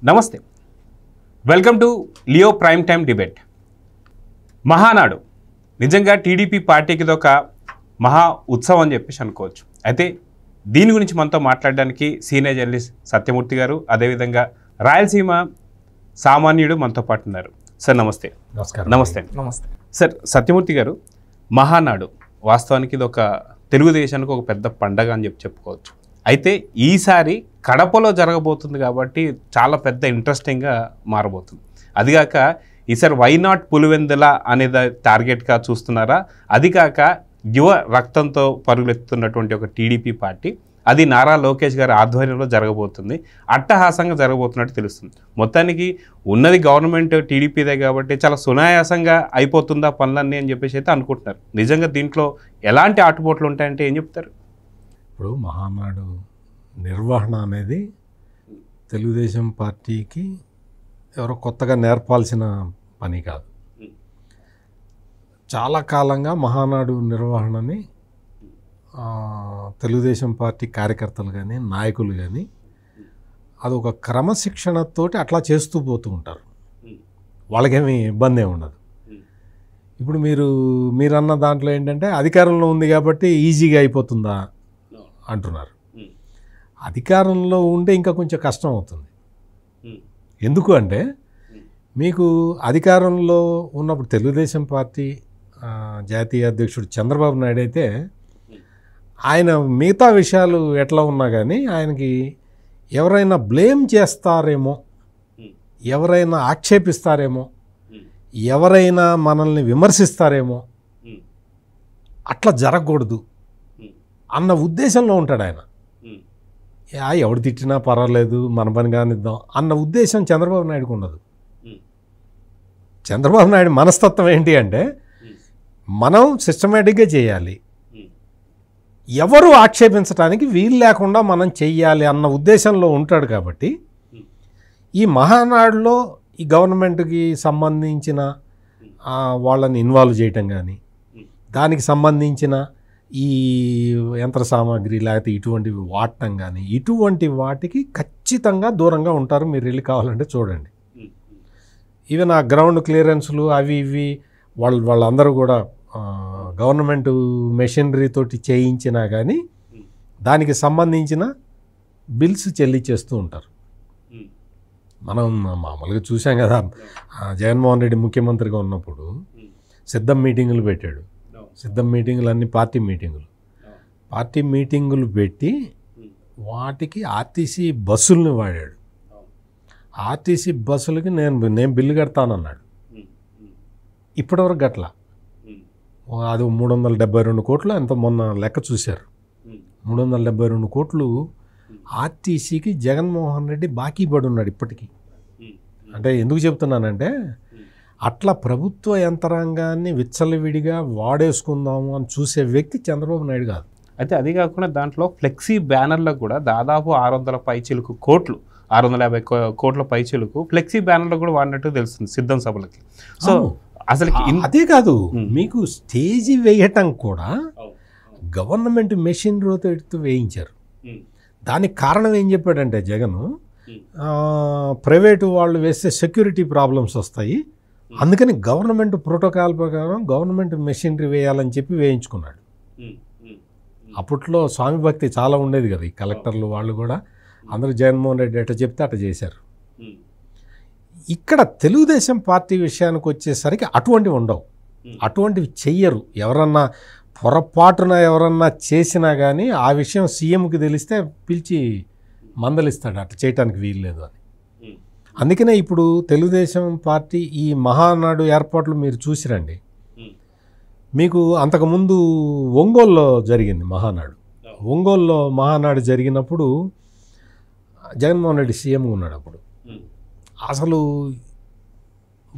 నమస్తే, welcome to Leo prime time debate. Mahanadu నిజంగా TDP పార్టీకి ఇదొక మహా ఉత్సవం అని చెప్పేసి అనుకోవచ్చు. అయితే దీని గురించి మనతో మాట్లాడడానికి సీనియర్ జర్నలిస్ట్ సత్యమూర్తి గారు, అదేవిధంగా రాయలసీమ సామాన్యుడు మనతో పాటు ఉన్నారు. సార్ నమస్తే. నమస్కారం. నమస్తే. నమస్తే సార్, సత్యమూర్తి గారు, మహానాడు వాస్తవానికి ఇది ఒక తెలుగుదేశానికి ఒక పెద్ద పండగ అని చెప్పుకోవచ్చు. అయితే ఈసారి కడపలో జరగబోతుంది కాబట్టి చాలా పెద్ద ఇంట్రెస్టింగ్గా మారబోతుంది. అదిగాక ఈసారి వైనాట్ పులివెందుల అనేది టార్గెట్గా చూస్తున్నారా? అది కాక యువ రక్తంతో పరుగులెత్తుతున్నటువంటి ఒక టీడీపీ పార్టీ, అది నారా లోకేష్ గారి ఆధ్వర్యంలో జరగబోతుంది, అట్టహాసంగా జరగబోతున్నట్టు తెలుస్తుంది. మొత్తానికి ఉన్నది గవర్నమెంట్ టీడీపీదే కాబట్టి చాలా సునాయాసంగా అయిపోతుందా పనులన్నీ అని చెప్పేసి అయితే అనుకుంటున్నారు. నిజంగా దీంట్లో ఎలాంటి ఆటుపోట్లు ఉంటాయంటే ఏం చెప్తారు? ఇప్పుడు మహానాడు నిర్వహణ అనేది తెలుగుదేశం పార్టీకి ఎవరో కొత్తగా నేర్పాల్సిన పని కాదు. చాలా కాలంగా మహానాడు నిర్వహణని తెలుగుదేశం పార్టీ కార్యకర్తలు కానీ నాయకులు కానీ అదొక క్రమశిక్షణతోటి అట్లా చేస్తూ పోతూ ఉంటారు. వాళ్ళకేమీ ఇబ్బంది ఏమి ఉండదు. ఇప్పుడు మీరన్న దాంట్లో ఏంటంటే అధికారంలో ఉంది కాబట్టి ఈజీగా అయిపోతుందా అంటున్నారు. అధికారంలో ఉంటే ఇంకా కొంచెం కష్టం అవుతుంది. ఎందుకు అంటే మీకు అధికారంలో ఉన్నప్పుడు తెలుగుదేశం పార్టీ జాతీయ అధ్యక్షుడు చంద్రబాబు నాయుడు అయితే ఆయన మిగతా విషయాలు ఎట్లా ఉన్నా కానీ ఆయనకి ఎవరైనా బ్లేమ్ చేస్తారేమో, ఎవరైనా ఆక్షేపిస్తారేమో, ఎవరైనా మనల్ని విమర్శిస్తారేమో, అట్లా జరగకూడదు అన్న ఉద్దేశంలో ఉంటాడు ఆయన. ఎవడు తిట్టినా పర్వాలేదు, మన పని కానిద్దాం అన్న ఉద్దేశం చంద్రబాబు నాయుడుకు ఉండదు. చంద్రబాబు నాయుడు మనస్తత్వం ఏంటి అంటే మనం సిస్టమేటిక్గా చేయాలి, ఎవరు ఆక్షేపించడానికి వీలు లేకుండా మనం చెయ్యాలి అన్న ఉద్దేశంలో ఉంటాడు. కాబట్టి ఈ మహానాడులో ఈ గవర్నమెంట్కి సంబంధించిన వాళ్ళని ఇన్వాల్వ్ చేయటం కానీ, దానికి సంబంధించిన ఈ యంత్ర సామాగ్రి లేకపోతే ఇటువంటివి వాడటం కానీ, ఇటువంటి వాటికి ఖచ్చితంగా దూరంగా ఉంటారు. మీరు వెళ్ళి కావాలంటే చూడండి. ఈవెన్ ఆ గ్రౌండ్ క్లియరెన్స్లు అవి ఇవి వాళ్ళందరూ కూడా గవర్నమెంట్ మెషినరీ తోటి చేయించినా కానీ దానికి సంబంధించిన బిల్స్ చెల్లించేస్తూ ఉంటారు. మనం మామూలుగా చూసాం కదా, జగన్మోహన్ రెడ్డి ముఖ్యమంత్రిగా ఉన్నప్పుడు సిద్ధం మీటింగులు పెట్టాడు. సిద్ధం మీటింగులు అన్నీ పార్టీ మీటింగులు పెట్టి వాటికి ఆర్టీసీ బస్సుల్ని వాడాడు. ఆర్టీసీ బస్సులకి నేను బిల్లు కడతానన్నాడు. ఇప్పటివరకు గట్ల అది 372 కోట్లు ఎంతో మొన్న లెక్క చూశారు. 372 కోట్లు ఆర్టీసీకి జగన్మోహన్ రెడ్డి బాకీ పడి ఉన్నాడు ఇప్పటికీ. అంటే ఎందుకు చెప్తున్నానంటే అట్లా ప్రభుత్వ యంత్రాంగాన్ని విచ్చలవిడిగా వాడేసుకుందాము అని చూసే వ్యక్తి చంద్రబాబు నాయుడు కాదు. అయితే అది కాకుండా దాంట్లో ఫ్లెక్సీ బ్యానర్లకు కూడా దాదాపు 600 పైచిలుకు కోట్లు, 650 కోట్ల పైచిలుకు ఫ్లెక్సీ బ్యానర్లు కూడా వాడినట్టు తెలుస్తుంది సిద్ధం సభలకి. సో అసలు అదే కాదు, మీకు స్టేజీ వేయటం కూడా గవర్నమెంట్ మెషినరీతో వేయించారు. దానికి కారణం ఏం చెప్పాడంటే జగన్, ప్రైవేటు వాళ్ళు వేస్తే సెక్యూరిటీ ప్రాబ్లమ్స్ వస్తాయి, అందుకని గవర్నమెంట్ ప్రోటోకాల్ ప్రకారం గవర్నమెంట్ మెషినరీ వేయాలని చెప్పి వేయించుకున్నాడు. అప్పట్లో స్వామి భక్తి చాలా ఉండేది కదా, ఈ కలెక్టర్లు వాళ్ళు కూడా అందరూ జగన్మోహన్ రెడ్డి ఎట్లా చెప్తే అట్లా చేశారు. ఇక్కడ తెలుగుదేశం పార్టీ విషయానికి వచ్చేసరికి అటువంటివి ఉండవు, అటువంటివి చెయ్యరు. ఎవరన్నా పొరపాటున ఎవరన్నా చేసినా కానీ ఆ విషయం సీఎంకి తెలిస్తే పిలిచి మందలిస్తాడు, అట్లా చేయటానికి వీలు లేదు అని. అందుకనే ఇప్పుడు తెలుగుదేశం పార్టీ ఈ మహానాడు ఏర్పాట్లు మీరు చూసిరండి. మీకు అంతకుముందు ఒంగోలులో జరిగింది మహానాడు. ఒంగోలులో మహానాడు జరిగినప్పుడు జగన్మోహన్ రెడ్డి సీఎంగా ఉన్నాడు. అప్పుడు అసలు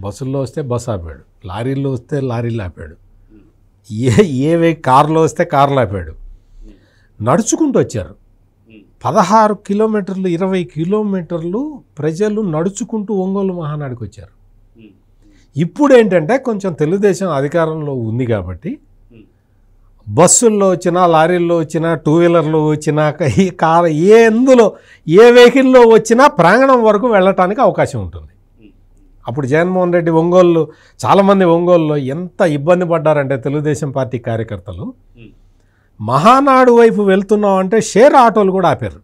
బస్సుల్లో వస్తే బస్సు ఆపాడు, లారీల్లో వస్తే లారీలు ఆపాడు, ఏ కారులో వస్తే కార్లు ఆపాడు. నడుచుకుంటూ వచ్చారు. 16 కిలోమీటర్లు 20 కిలోమీటర్లు ప్రజలు నడుచుకుంటూ ఒంగోలు మహానాడుకు వచ్చారు. ఇప్పుడు ఏంటంటే కొంచెం తెలుగుదేశం అధికారంలో ఉంది కాబట్టి బస్సుల్లో వచ్చినా, లారీల్లో వచ్చినా, టూ వీలర్లో వచ్చినా, ఈ కార్ ఏ వెహికల్లో వచ్చినా ప్రాంగణం వరకు వెళ్ళటానికి అవకాశం ఉంటుంది. అప్పుడు జగన్మోహన్ రెడ్డి ఒంగోలు, చాలామంది ఒంగోలులో ఎంత ఇబ్బంది పడ్డారంటే తెలుగుదేశం పార్టీ కార్యకర్తలు, మహానాడు వైపు వెళ్తున్నాం అంటే షేర్ ఆటోలు కూడా ఆపారు.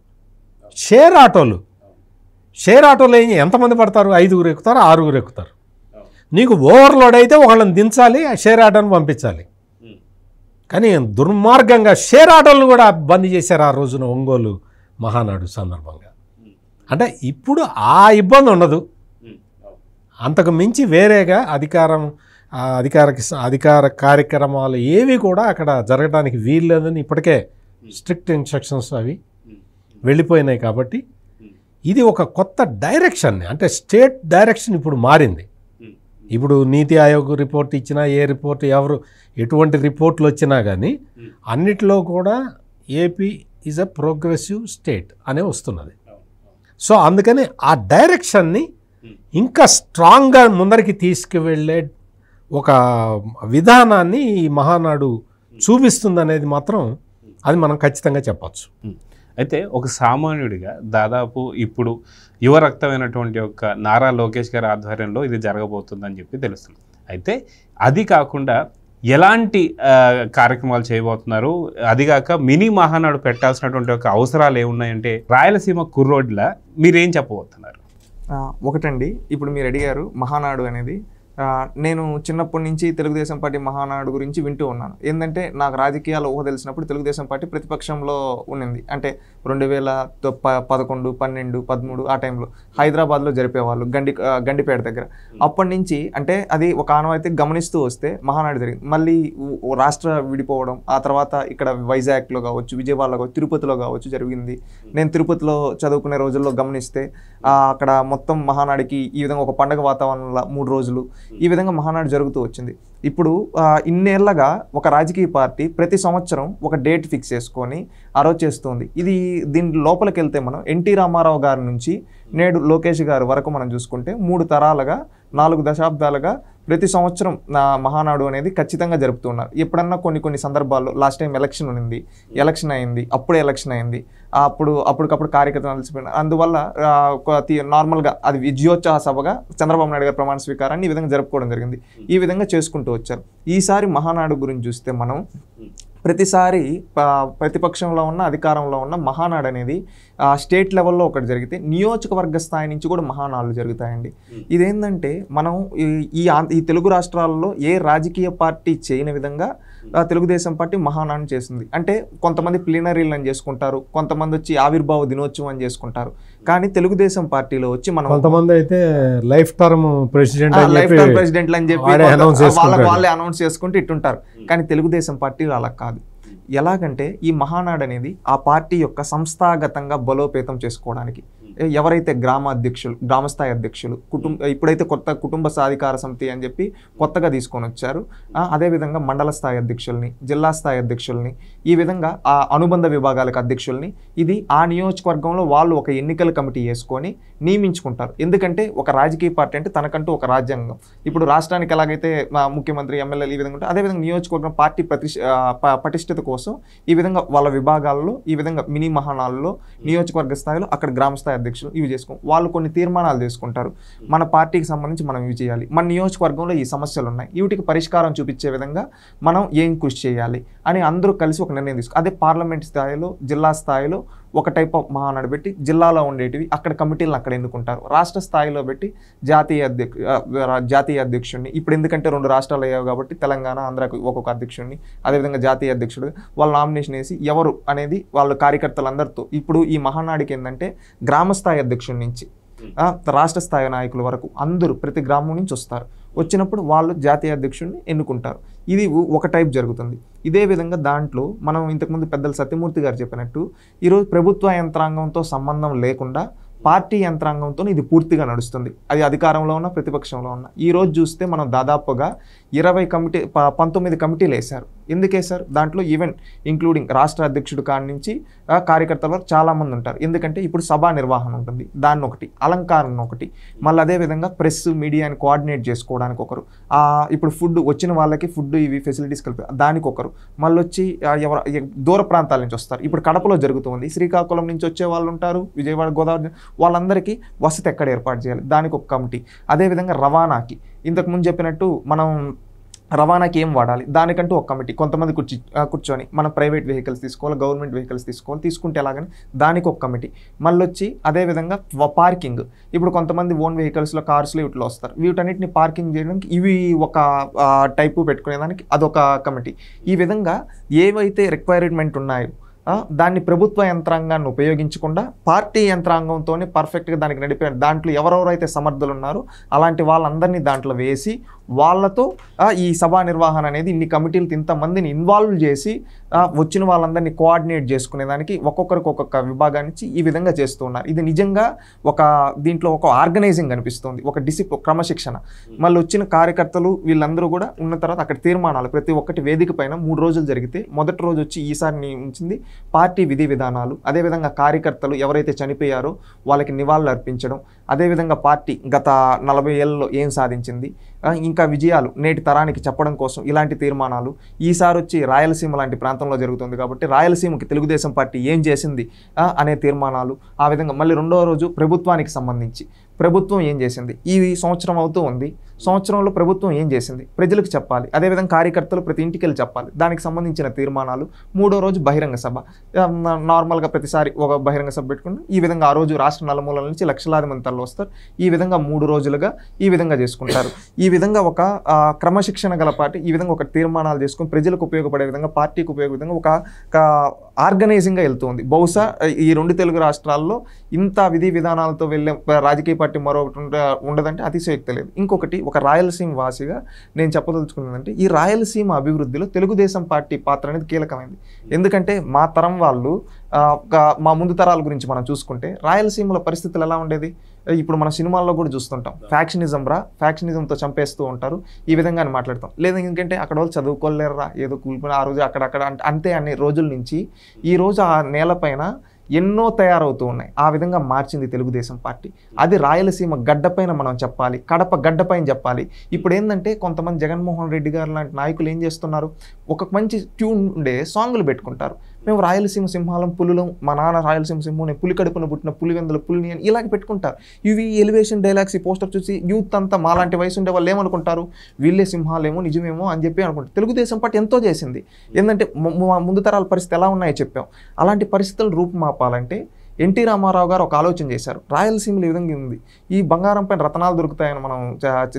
షేర్ ఆటోలు ఎంతమంది పడతారు? 5గురు ఎక్కుతారు, 6గురు ఎక్కుతారు. నీకు ఓవర్లోడ్ అయితే వాళ్ళని దించాలి, షేర్ ఆటోని పంపించాలి. కానీ దుర్మార్గంగా షేర్ ఆటోలను కూడా బంద్ చేశారు ఆ రోజున ఒంగోలు మహానాడు సందర్భంగా. అంటే ఇప్పుడు ఆ ఇబ్బంది ఉండదు. అంతకు మించి వేరేగా అధికార కార్యక్రమాలు ఏవి కూడా అక్కడ జరగడానికి వీల్లేదని ఇప్పటికే స్ట్రిక్ట్ ఇన్స్ట్రక్షన్స్ అవి వెళ్ళిపోయినాయి. కాబట్టి ఇది ఒక కొత్త డైరెక్షన్, అంటే స్టేట్ డైరెక్షన్ ఇప్పుడు మారింది. ఇప్పుడు నీతి ఆయోగ్ రిపోర్ట్ ఇచ్చినా, ఏ రిపోర్ట్ ఎటువంటి రిపోర్ట్లు వచ్చినా కానీ అన్నిటిలో కూడా AP is a progressive state అనే వస్తున్నది. సో అందుకని ఆ డైరెక్షన్ని ఇంకా స్ట్రాంగ్గా ముందరికి తీసుకువెళ్ళే ఒక విధానాన్ని ఈ మహానాడు చూపిస్తుందనేది మాత్రం అది మనం ఖచ్చితంగా చెప్పచ్చు. అయితే ఒక సామాన్యుడిగా దాదాపు ఇప్పుడు యువరక్తమైనటువంటి ఒక నారా లోకేష్ గారి ఆధ్వర్యంలో ఇది జరగబోతుందని చెప్పి తెలుస్తుంది. అయితే అది కాకుండా ఎలాంటి కార్యక్రమాలు చేయబోతున్నారు, అదిగాక మినీ మహానాడు పెట్టాల్సినటువంటి ఒక అవసరాలు ఏమున్నాయంటే రాయలసీమ కుర్రోడ్లా మీరేం చెప్పబోతున్నారు? ఒకటండి, ఇప్పుడు మీరు అడిగారు మహానాడు అనేది. నేను చిన్నప్పటి నుంచి తెలుగుదేశం పార్టీ మహానాడు గురించి వింటూ ఉన్నాను. ఏంటంటే నాకు రాజకీయాలు ఊహ తెలిసినప్పుడు తెలుగుదేశం పార్టీ ప్రతిపక్షంలో ఉన్నింది. అంటే 2011, 12, 13 ఆ టైంలో హైదరాబాద్లో జరిపేవాళ్ళు గండిపేట దగ్గర. అప్పటి నుంచి అంటే అది ఒక ఆనవాయితీ గమనిస్తూ వస్తే మహానాడు జరిగింది. మళ్ళీ రాష్ట్ర విడిపోవడం, ఆ తర్వాత ఇక్కడ వైజాగ్లో కావచ్చు, విజయవాడలో కావచ్చు, తిరుపతిలో కావచ్చు జరిగింది. నేను తిరుపతిలో చదువుకునే రోజుల్లో గమనిస్తే అక్కడ మొత్తం మహానాడికి ఈ విధంగా ఒక పండగ వాతావరణంలో 3 రోజులు ఈ విధంగా మహానాడు జరుగుతూ వచ్చింది. ఇప్పుడు ఇన్నేళ్లగా ఒక రాజకీయ పార్టీ ప్రతి సంవత్సరం ఒక డేట్ ఫిక్స్ చేసుకొని అరోజ్ చేస్తుంది. దీని లోపలికి వెళ్తే మనం ఎన్టీ రామారావు గారి నుంచి నేడు లోకేష్ గారి వరకు మనం చూసుకుంటే 3 తరాలుగా 4 దశాబ్దాలుగా ప్రతి సంవత్సరం మహానాడు అనేది ఖచ్చితంగా జరుపుతున్నారు. ఎప్పుడన్నా కొన్ని సందర్భాల్లో లాస్ట్ టైం ఎలక్షన్ అయింది, అప్పుడే ఎలక్షన్ అయింది, అప్పటికప్పుడు కార్యకర్తలు అలసిపోయినారు. అందువల్ల నార్మల్గా అది విజయోత్సవ సభగా చంద్రబాబు నాయుడు గారి ప్రమాణ స్వీకారాన్ని ఈ విధంగా జరుపుకోవడం జరిగింది. ఈ విధంగా చేసుకుంటూ వచ్చారు. ఈసారి మహానాడు గురించి చూస్తే మనం ప్రతిసారి ప్రతిపక్షంలో ఉన్న అధికారంలో ఉన్న మహానాడు అనేది స్టేట్ లెవెల్లో ఒకటి జరిగితే నియోజకవర్గ స్థాయి నుంచి కూడా మహానాడులు జరుగుతాయండి. ఇదేంటంటే మనం ఈ తెలుగు రాష్ట్రాల్లో ఏ రాజకీయ పార్టీ చేయని విధంగా తెలుగుదేశం పార్టీ మహానాడు చేస్తుంది. అంటే కొంతమంది ప్లీనరీలు అని చేసుకుంటారు, కొంతమంది వచ్చి ఆవిర్భావ దినోత్సవం అని చేసుకుంటారు. కానీ తెలుగుదేశం పార్టీలో వచ్చి మనం కొంతమంది అయితే లైఫ్ టర్మ్ ప్రెసిడెంట్ అని చెప్పి వాళ్ళే అనౌన్స్ చేసుకుంటూ ఇట్టుంటారు. కానీ తెలుగుదేశం పార్టీలు అలా కాదు. ఎలాగంటే ఈ మహానాడు అనేది ఆ పార్టీ యొక్క సంస్థాగతంగా బలోపేతం చేసుకోవడానికి ఎవరైతే గ్రామస్థాయి అధ్యక్షులు ఇప్పుడైతే కొత్త కుటుంబ సాధికార సమితి అని చెప్పి కొత్తగా తీసుకొని వచ్చారు. అదేవిధంగా మండల స్థాయి అధ్యక్షుల్ని, జిల్లా స్థాయి అధ్యక్షుల్ని, ఈ విధంగా ఆ అనుబంధ విభాగాలకు అధ్యక్షుల్ని ఇది ఆ నియోజకవర్గంలో వాళ్ళు ఒక ఎన్నికల కమిటీ వేసుకొని నియమించుకుంటారు. ఎందుకంటే ఒక రాజకీయ పార్టీ అంటే తనకంటూ ఒక రాజ్యాంగం. ఇప్పుడు రాష్ట్రానికి ఎలాగైతే ముఖ్యమంత్రి, ఎమ్మెల్యేలు ఈ విధంగా ఉంటారు, అదేవిధంగా నియోజకవర్గం పార్టీ పటిష్టత కోసం ఈ విధంగా వాళ్ళ విభాగాల్లో ఈ విధంగా మినీ మహానాల్లో నియోజకవర్గ స్థాయిలో అక్కడ గ్రామ స్థాయి అధ్యక్షులు ఇవి చేసుకోం. వాళ్ళు కొన్ని తీర్మానాలు చేసుకుంటారు. మన పార్టీకి సంబంధించి మనం ఇవి చేయాలి, మన నియోజకవర్గంలో ఈ సమస్యలు ఉన్నాయి, వీటికి పరిష్కారం చూపించే విధంగా మనం ఏం కృషి చేయాలి అని అందరూ కలిసి ఒక నిర్ణయం తీసుకు. అదే పార్లమెంట్ స్థాయిలో, జిల్లా స్థాయిలో ఒక టైప్ ఆఫ్ మహానాడు పెట్టి జిల్లాలో ఉండేటివి అక్కడ కమిటీలను అక్కడ ఎన్నుకుంటారు. రాష్ట్ర స్థాయిలో పెట్టి జాతీయ అధ్యక్షుడిని, ఇప్పుడు ఎందుకంటే 2 రాష్ట్రాలు అయ్యావు కాబట్టి తెలంగాణ, ఆంధ్రాకు ఒక్కొక్క అధ్యక్షుడిని, అదేవిధంగా జాతీయ అధ్యక్షుడు వాళ్ళు నామినేషన్ వేసి ఎవరు అనేది వాళ్ళ కార్యకర్తలందరితో. ఇప్పుడు ఈ మహానాడికి ఏంటంటే గ్రామస్థాయి అధ్యక్షుడి నుంచి రాష్ట్ర స్థాయి నాయకుల వరకు అందరూ ప్రతి గ్రామం నుంచి వస్తారు. వచ్చినప్పుడు వాళ్ళు జాతీయ అధ్యక్షుడిని ఎన్నుకుంటారు. ఇది ఒక టైప్ జరుగుతుంది. ఇదే విధంగా దాంట్లో మనం ఇంతకుముందు పెద్దలు సత్యమూర్తి గారు చెప్పినట్టు ఈరోజు ప్రభుత్వ యంత్రాంగంతో సంబంధం లేకుండా పార్టీ యంత్రాంగంతో ఇది పూర్తిగా నడుస్తుంది. అది అధికారంలో ఉన్న, ప్రతిపక్షంలో ఉన్న. ఈరోజు చూస్తే మనం దాదాపుగా 19 కమిటీలు వేశారు. ఎందుకేసారు? దాంట్లో ఈవెన్ ఇంక్లూడింగ్ రాష్ట్ర అధ్యక్షుడు కాడి నుంచి కార్యకర్తల వరకు చాలామంది ఉంటారు. ఎందుకంటే ఇప్పుడు సభా నిర్వహణ ఉంటుంది, దాన్ని ఒకటి, అలంకారం ఒకటి, మళ్ళీ అదేవిధంగా ప్రెస్ మీడియాని కోఆర్డినేట్ చేసుకోవడానికి ఒకరు, ఇప్పుడు ఫుడ్ వచ్చిన వాళ్ళకి ఫుడ్ ఇవి ఫెసిలిటీస్ కలిపి దానికి ఒకరు, మళ్ళీ వచ్చి దూర ప్రాంతాల నుంచి వస్తారు. ఇప్పుడు కడపలో జరుగుతుంది, శ్రీకాకుళం నుంచి వచ్చే వాళ్ళు ఉంటారు, విజయవాడ, గోదావరి, వాళ్ళందరికీ వసతి ఎక్కడ ఏర్పాటు చేయాలి, దానికి ఒక కమిటీ. అదేవిధంగా రవాణాకి ఇంతకుముందు చెప్పినట్టు మనం రవాణాకి ఏం వాడాలి, దానికంటూ ఒక కమిటీ, కొంతమంది కూర్చొని మనం ప్రైవేట్ వెహికల్స్ తీసుకోవాలి, గవర్నమెంట్ వెహికల్స్ తీసుకుంటే ఎలాగని దానికి ఒక కమిటీ. మళ్ళీ వచ్చి అదేవిధంగా పార్కింగ్, ఇప్పుడు కొంతమంది ఓన్ వెహికల్స్లో, కార్స్లో వీటిలో వస్తారు, వీటన్నిటిని పార్కింగ్ చేయడానికి ఇవి ఒక టైపు పెట్టుకునేదానికి అదొక కమిటీ. ఈ విధంగా ఏవైతే రిక్వైర్మెంట్ ఉన్నాయో దాన్ని ప్రభుత్వ యంత్రాంగాన్ని ఉపయోగించకుండా పార్టీ యంత్రాంగంతోనే పర్ఫెక్ట్గా దానికి నడిపే దాంట్లో ఎవరెవరైతే సమర్థులు ఉన్నారో అలాంటి వాళ్ళందరినీ దాంట్లో వేసి వాళ్ళతో ఈ సభా నిర్వహణ అనేది ఇన్ని కమిటీలు ఇంతమందిని ఇన్వాల్వ్ చేసి వచ్చిన వాళ్ళందరినీ కోఆర్డినేట్ చేసుకునేదానికి ఒక్కొక్కరికి ఒక్కొక్క విభాగాన్ని ఇచ్చి ఈ విధంగా చేస్తూ ఉన్నారు. ఇది నిజంగా దీంట్లో ఒక ఆర్గనైజింగ్ అనిపిస్తుంది, ఒక క్రమశిక్షణ. మళ్ళీ వచ్చిన కార్యకర్తలు వీళ్ళందరూ కూడా ఉన్న తర్వాత అక్కడ తీర్మానాలు ప్రతి ఒక్కటి వేదిక పైన 3 రోజులు జరిగితే మొదటి రోజు వచ్చి ఈసారి నియమించింది పార్టీ విధి విధానాలు, అదేవిధంగా కార్యకర్తలు ఎవరైతే చనిపోయారో వాళ్ళకి నివాళులు అర్పించడం, అదేవిధంగా పార్టీ గత 40 ఏళ్ళలో ఏం సాధించింది, ఇంకా విజయాలు నేటి తరానికి చెప్పడం కోసం ఇలాంటి తీర్మానాలు. ఈసారి వచ్చి రాయలసీమ లాంటి ప్రాంతంలో జరుగుతుంది కాబట్టి రాయలసీమకి తెలుగుదేశం పార్టీ ఏం చేసింది అనే తీర్మానాలు. ఆ విధంగా మళ్ళీ రెండవ రోజు ప్రభుత్వానికి సంబంధించి ప్రభుత్వం ఏం చేసింది, ఈ సంవత్సరం అవుతూ ఉంది, సంవత్సరంలో ప్రభుత్వం ఏం చేసింది ప్రజలకు చెప్పాలి, అదేవిధంగా కార్యకర్తలు ప్రతి ఇంటికి వెళ్ళి చెప్పాలి, దానికి సంబంధించిన తీర్మానాలు. 3వ రోజు బహిరంగ సభ, నార్మల్గా ప్రతిసారి ఒక బహిరంగ సభ పెట్టుకుని ఈ విధంగా ఆ రోజు రాష్ట్ర నలుమూలల నుంచి లక్షలాది మంది తరలి వస్తారు. ఈ విధంగా 3 రోజులుగా ఈ విధంగా చేసుకుంటారు. ఈ విధంగా ఒక క్రమశిక్షణ గల పార్టీ ఈ విధంగా ఒక తీర్మానాలు చేసుకుని ప్రజలకు ఉపయోగపడే విధంగా, పార్టీకి ఉపయోగ విధంగా ఒక ఆర్గనైజింగ్గా వెళ్తుంది. బహుశా ఈ 2 తెలుగు రాష్ట్రాల్లో ఇంత విధి విధానాలతో వెళ్ళే రాజకీయ పార్టీ మరొకటి ఉండదంటే అతిశయోక్తి లేదు. ఇంకొకటి, ఒక రాయలసీమ వాసిగా నేను చెప్పదలుచుకున్నదంటే ఈ రాయలసీమ అభివృద్ధిలో తెలుగుదేశం పార్టీ పాత్ర అనేది కీలకమైంది. ఎందుకంటే మా తరం వాళ్ళు, మా ముందు తరాల గురించి మనం చూసుకుంటే రాయలసీమలో పరిస్థితులు ఎలా ఉండేది, ఇప్పుడు మన సినిమాల్లో కూడా చూస్తుంటాం, ఫ్యాక్షనిజంతో చంపేస్తూ ఉంటారు, ఈ విధంగా మాట్లాడతాం. లేదా ఎందుకంటే అక్కడ వాళ్ళు చదువుకోలేరురా, ఏదో కూలిపోయిన ఆ రోజు అక్కడక్కడ అంతే అనే రోజుల నుంచి ఈ రోజు ఆ నేలపైన ఎన్నో తయారవుతూ ఉన్నాయి. ఆ విధంగా మార్చింది తెలుగుదేశం పార్టీ. అది రాయలసీమ గడ్డపైన మనం చెప్పాలి, కడప గడ్డపైన చెప్పాలి. ఇప్పుడు ఏంటంటే కొంతమంది జగన్మోహన్ రెడ్డి గారు లాంటి నాయకులు ఏం చేస్తున్నారు, ఒక మంచి ట్యూన్ ఉండే సాంగులు పెట్టుకుంటారు, మేము రాయలసీమ సింహాలం పులులం, మా నాన్న రాయలసీమ సింహం, నేను పులి కడుపున పుట్టిన పులివెందుల పులిని అని ఇలాగ పెట్టుకుంటారు. ఇవి ఎలివేషన్ డైలాగ్స్, ఈ పోస్టర్ చూసి యూత్ అంతా మాలాంటి వయసు ఉండే వాళ్ళు ఏమనుకుంటారు, వీళ్ళే సింహాలేమో నిజమేమో అని చెప్పి అనుకుంటారు. తెలుగుదేశం పార్టీ ఎంతో చేసింది. ఏంటంటే ముందు తరాల పరిస్థితి ఎలా ఉన్నాయో చెప్పాం. అలాంటి పరిస్థితులు రూపుమాపాలంటే ఎన్టీ రామారావు గారు ఒక ఆలోచన చేశారు. రాయలసీమలో ఈ విధంగా ఉంది, ఈ బంగారం పైన రతనాలు దొరుకుతాయని మనం